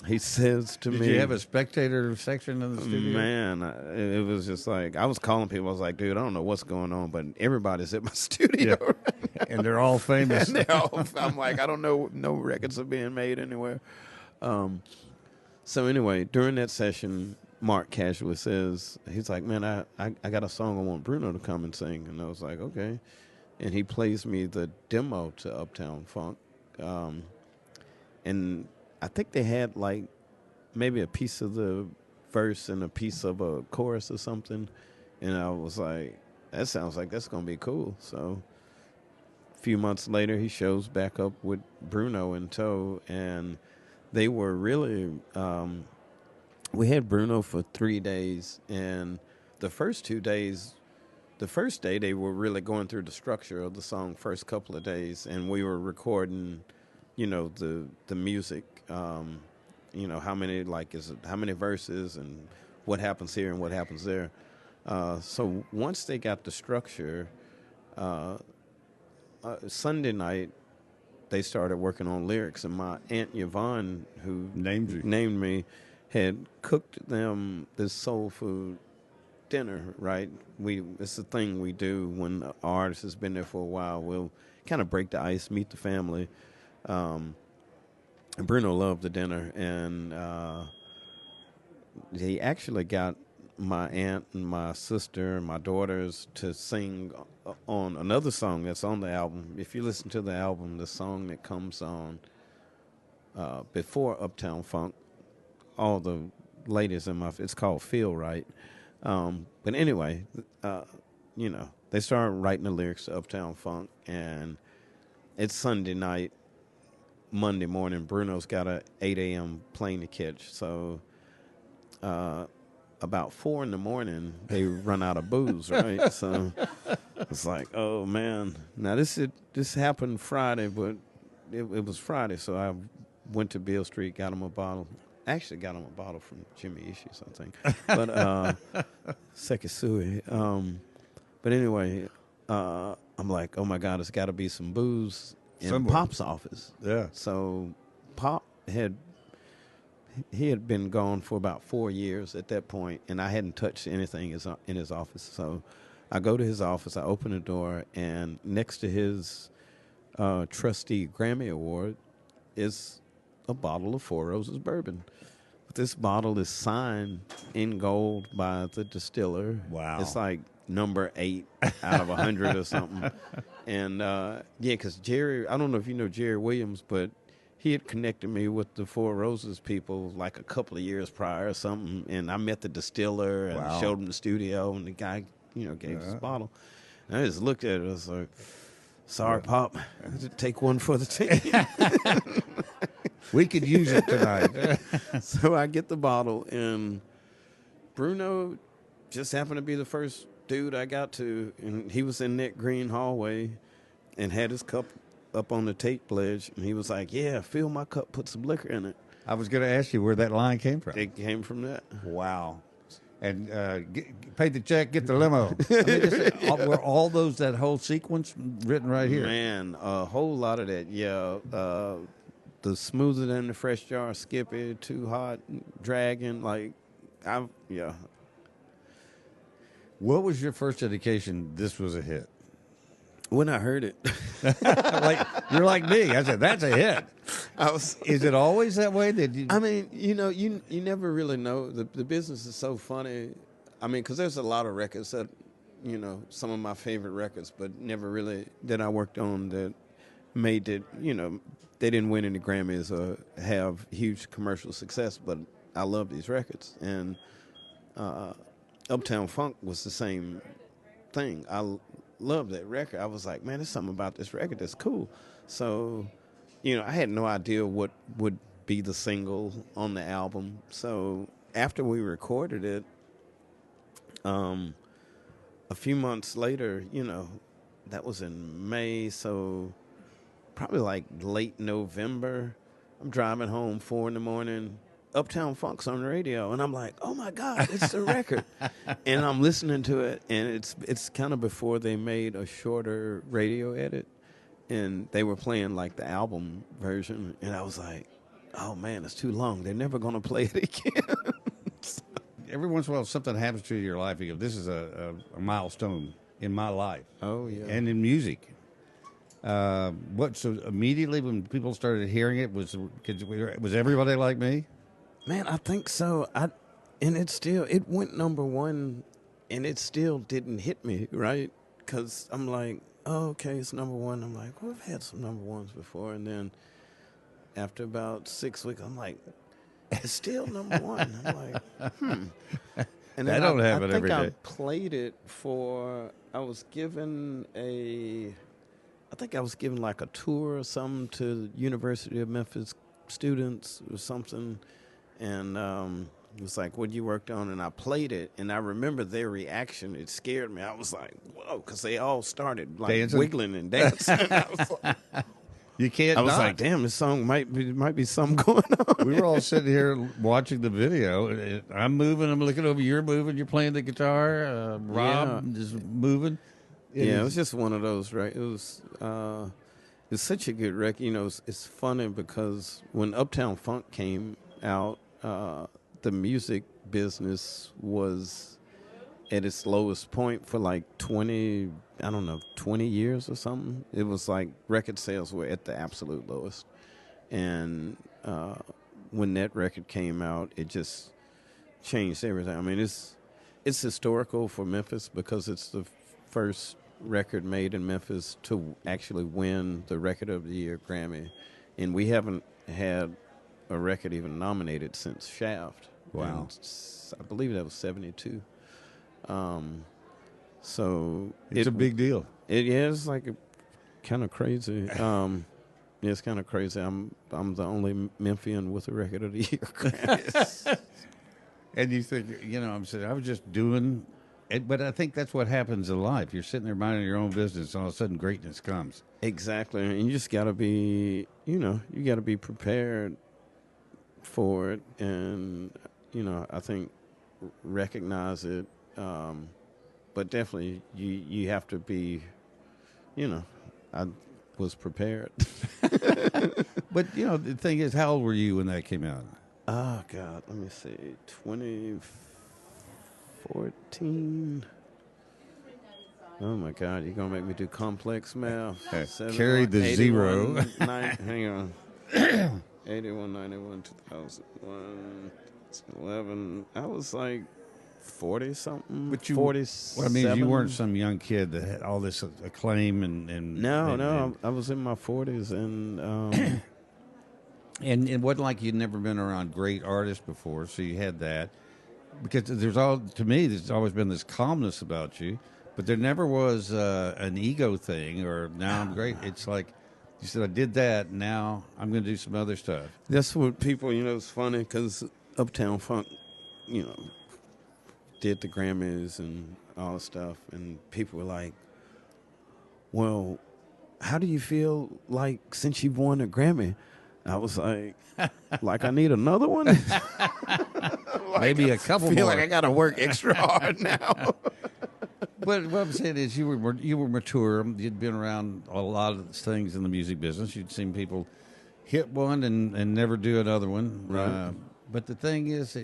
he says to me... Did you have a spectator section in the studio? Man, it was just like, I was calling people. I was like, dude, I don't know what's going on, but everybody's at my studio. Yeah. And they're all famous. I'm like, I don't know, no records are being made anywhere. So anyway, during that session, Mark casually says, he's like, man, I got a song I want Bruno to come and sing. And I was like, okay. And he plays me the demo to Uptown Funk. And I think they had like maybe a piece of the verse and a piece of a chorus or something. And I was like, that sounds like that's going to be cool. So a few months later, he shows back up with Bruno in tow. And they were really, we had Bruno for 3 days. And the first 2 days, the first day, they were really going through the structure of the song first couple of days, and we were recording, the music, how many how many verses and what happens here and what happens there. So once they got the structure, Sunday night they started working on lyrics, and my Aunt Yvonne, who named me, had cooked them this soul food dinner, right? It's a thing we do when an artist has been there for a while. We'll kind of break the ice, meet the family. And Bruno loved the dinner, and he actually got my aunt and my sister and my daughters to sing on another song that's on the album. If you listen to the album, the song that comes on before Uptown Funk, all the ladies in it's called Feel Right. But anyway, they started writing the lyrics to Uptown Funk, and it's Sunday night. Monday morning, Bruno's got a 8 a.m. plane to catch. So about 4 a.m, they run out of booze, right? So it's like, oh, man. Now, this happened Friday, but it was Friday, so I went to Beale Street, got him a bottle. Actually got him a bottle from Jimmy Issues, I think. But Sekisui. But anyway, I'm like, oh my God, it's got to be some booze in Somewhere. Pop's office. Yeah. So Pop had been gone for about 4 years at that point, and I hadn't touched anything in his office. So I go to his office, I open the door, and next to his trustee Grammy Award is a bottle of Four Roses bourbon. This bottle is signed in gold by the distiller. Wow. It's like number 8 out of 100 or something. And, because Jerry, I don't know if you know Jerry Williams, but he had connected me with the Four Roses people like a couple of years prior or something. And I met the distiller and Wow. showed him the studio, and the guy, gave us a bottle. And I just looked at it. I was like, sorry, Pop. I had to take one for the team. We could use it tonight. So I get the bottle, and Bruno just happened to be the first dude I got to, and he was in that green hallway and had his cup up on the tape ledge, and he was like, yeah, fill my cup, put some liquor in it. I was going to ask you where that line came from. It came from that. Wow. And pay the check, get the limo. I mean, were all those, that whole sequence written right here? Man, a whole lot of that, yeah. The Smoother Than the Fresh Jar, Skippy, Too Hot, Dragon, yeah. What was your first indication this was a hit? When I heard it. You're like me. I said, that's a hit. Is it always that way? I mean, you never really know. The business is so funny. I mean, because there's a lot of records that, some of my favorite records, but never really that I worked on that made it, they didn't win any Grammys or have huge commercial success, but I love these records. And Uptown Funk was the same thing. I love that record. I was like, man, there's something about this record that's cool. So, I had no idea what would be the single on the album. So after we recorded it, a few months later, that was in May, so probably like late November, I'm driving home 4 a.m. Uptown Funk's on the radio, and I'm like, oh my God, it's the record. And I'm listening to it, and it's kind of before they made a shorter radio edit, and they were playing like the album version, and I was like, oh man, it's too long. They're never going to play it again. Every once in a while, something happens to your life. You go, this is a milestone in my life. Oh, yeah. And in music. So immediately when people started hearing it, was everybody like me? Man, I think so. It went number 1, and it still didn't hit me, right? Because I'm like, oh, okay, it's number 1. I'm like, well, I've had some number 1s before. And then after about 6 weeks, I'm like, it's still number 1. I'm like, And I don't have it every day. I think I played it I was given like a tour or something to the University of Memphis students or something. And it was like, what you worked on? And I played it, and I remember their reaction. It scared me. I was like, whoa, because they all started like dancing? wiggling and dancing. I was like, you can't. I was not. like, damn, this song might be something going on. We were all sitting here watching the video. I'm moving. I'm looking over. You're moving. You're playing the guitar. Rob is moving. It was just one of those, right? It was. It's such a good record. It's funny because when Uptown Funk came out, the music business was at its lowest point for like 20 years or something. It was like record sales were at the absolute lowest. And when that record came out, it just changed everything. I mean, it's historical for Memphis because it's the first record made in Memphis to actually win the Record of the Year Grammy. And we haven't had a record even nominated since Shaft. Wow. And I believe that was 72. So it's a big deal. It's like kind of crazy. It's kind of crazy. I'm the only Memphian with a Record of the Year Grammy. And you think, I was just doing it, but I think that's what happens in life. You're sitting there minding your own business, and all of a sudden greatness comes. Exactly. And you just got to be, you got to be prepared for it, and I think recognize it. But definitely, you have to be. I was prepared. But the thing is, how old were you when that came out? Oh God, let me see, 2014. Oh my God, you're gonna make me do complex math. Carry the 81, zero. Hang on. 81, 91, 2001, 11. I was like 40 something. But you, 47. well, I mean, you weren't some young kid that had all this acclaim and No, I was in my 40s and. And it wasn't like you'd never been around great artists before, so you had that. Because there's always been this calmness about you, but there never was an ego thing or now I'm great. It's like you said, I did that, now I'm going to do some other stuff. That's what people, it's funny because Uptown Funk, did the Grammys and all the stuff, and people were like, well, how do you feel like since you've won a Grammy? I was like I need another one? Maybe a couple more. I feel more. like I got to work extra hard now. But what I'm saying is you were mature. You'd been around a lot of things in the music business. You'd seen people hit one and never do another one. Right. But the thing is,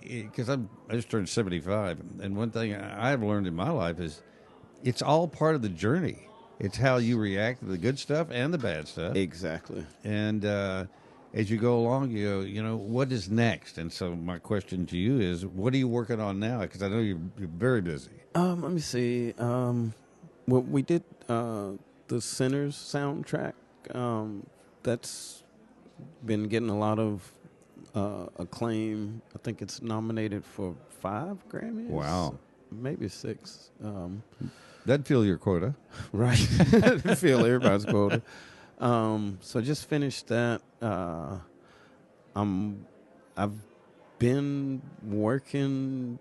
because I just turned 75, and one thing I've learned in my life is it's all part of the journey. It's how you react to the good stuff and the bad stuff. Exactly. And as you go along, you go, what is next? And so my question to you is, what are you working on now? Because I know you're very busy. Let me see. Well, we did the Sinners soundtrack. That's been getting a lot of acclaim. I think it's nominated for 5 Grammys. Wow. Maybe 6. That'd fill your quota. Right. Fill everybody's quota. So just finished that. I've been working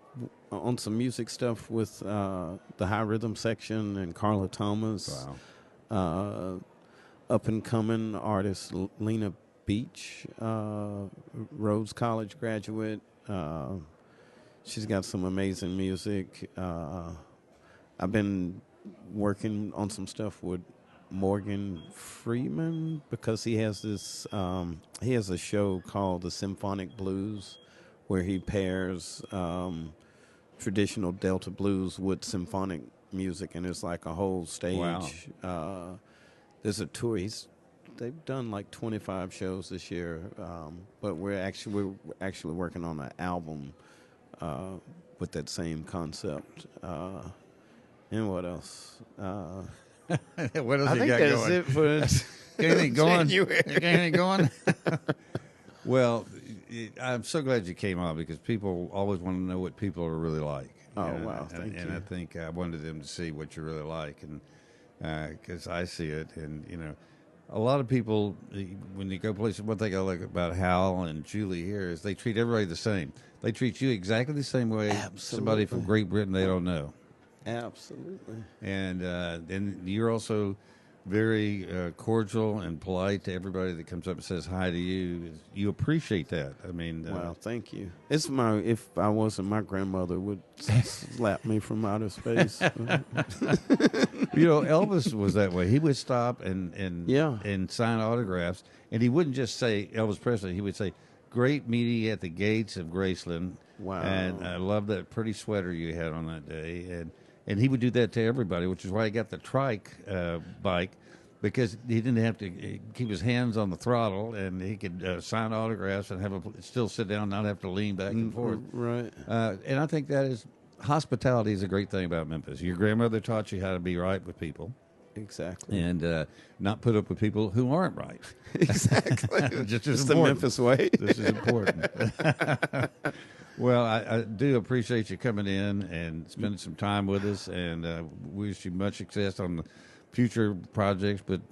on some music stuff with the High Rhythm section and Carla Thomas. Wow. Up and coming artist Lena Beach, Rhodes College graduate. She's got some amazing music. I've been working on some stuff with Morgan Freeman because he has this he has a show called the Symphonic Blues where he pairs traditional Delta blues with symphonic music, and it's like a whole stage. Wow. There's a tour. They've done like 25 shows this year, but we're actually working on an album with that same concept. And what else? What else I you think got that's going? it for Anything going? January. Anything going? Well, I'm so glad you came on because people always want to know what people are really like. Oh, wow. Thank you. And I think I wanted them to see what you're really like, and because I see it, and a lot of people when you go places, one thing I like about Hal and Julie here is they treat everybody the same. They treat you exactly the same way somebody from Great Britain they don't know. Absolutely. And you're also very cordial and polite to everybody that comes up and says hi to you. You appreciate that. I mean, wow, thank you. It's if I wasn't, my grandmother would slap me from outer space. Elvis was that way. He would stop and sign autographs, and he wouldn't just say Elvis Presley. He would say, "Great meeting at the gates of Graceland." Wow. And I love that pretty sweater you had on that day. And he would do that to everybody, which is why he got the trike bike, because he didn't have to keep his hands on the throttle, and he could sign autographs and still sit down, not have to lean back and forth. Right. And I think hospitality is a great thing about Memphis. Your grandmother taught you how to be right with people. Exactly. And not put up with people who aren't right. Exactly. Just the Memphis way. This is important. Well, I do appreciate you coming in and spending some time with us, and wish you much success on the future projects. But,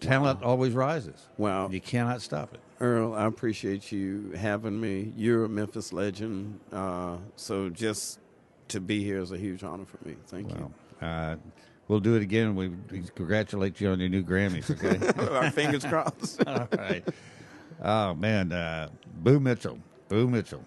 talent always rises. Wow. You cannot stop it. Earl, I appreciate you having me. You're a Memphis legend, so just to be here is a huge honor for me. Thank you. We'll do it again. We congratulate you on your new Grammys, okay? Our fingers crossed. All right. Oh man, Boo Mitchell.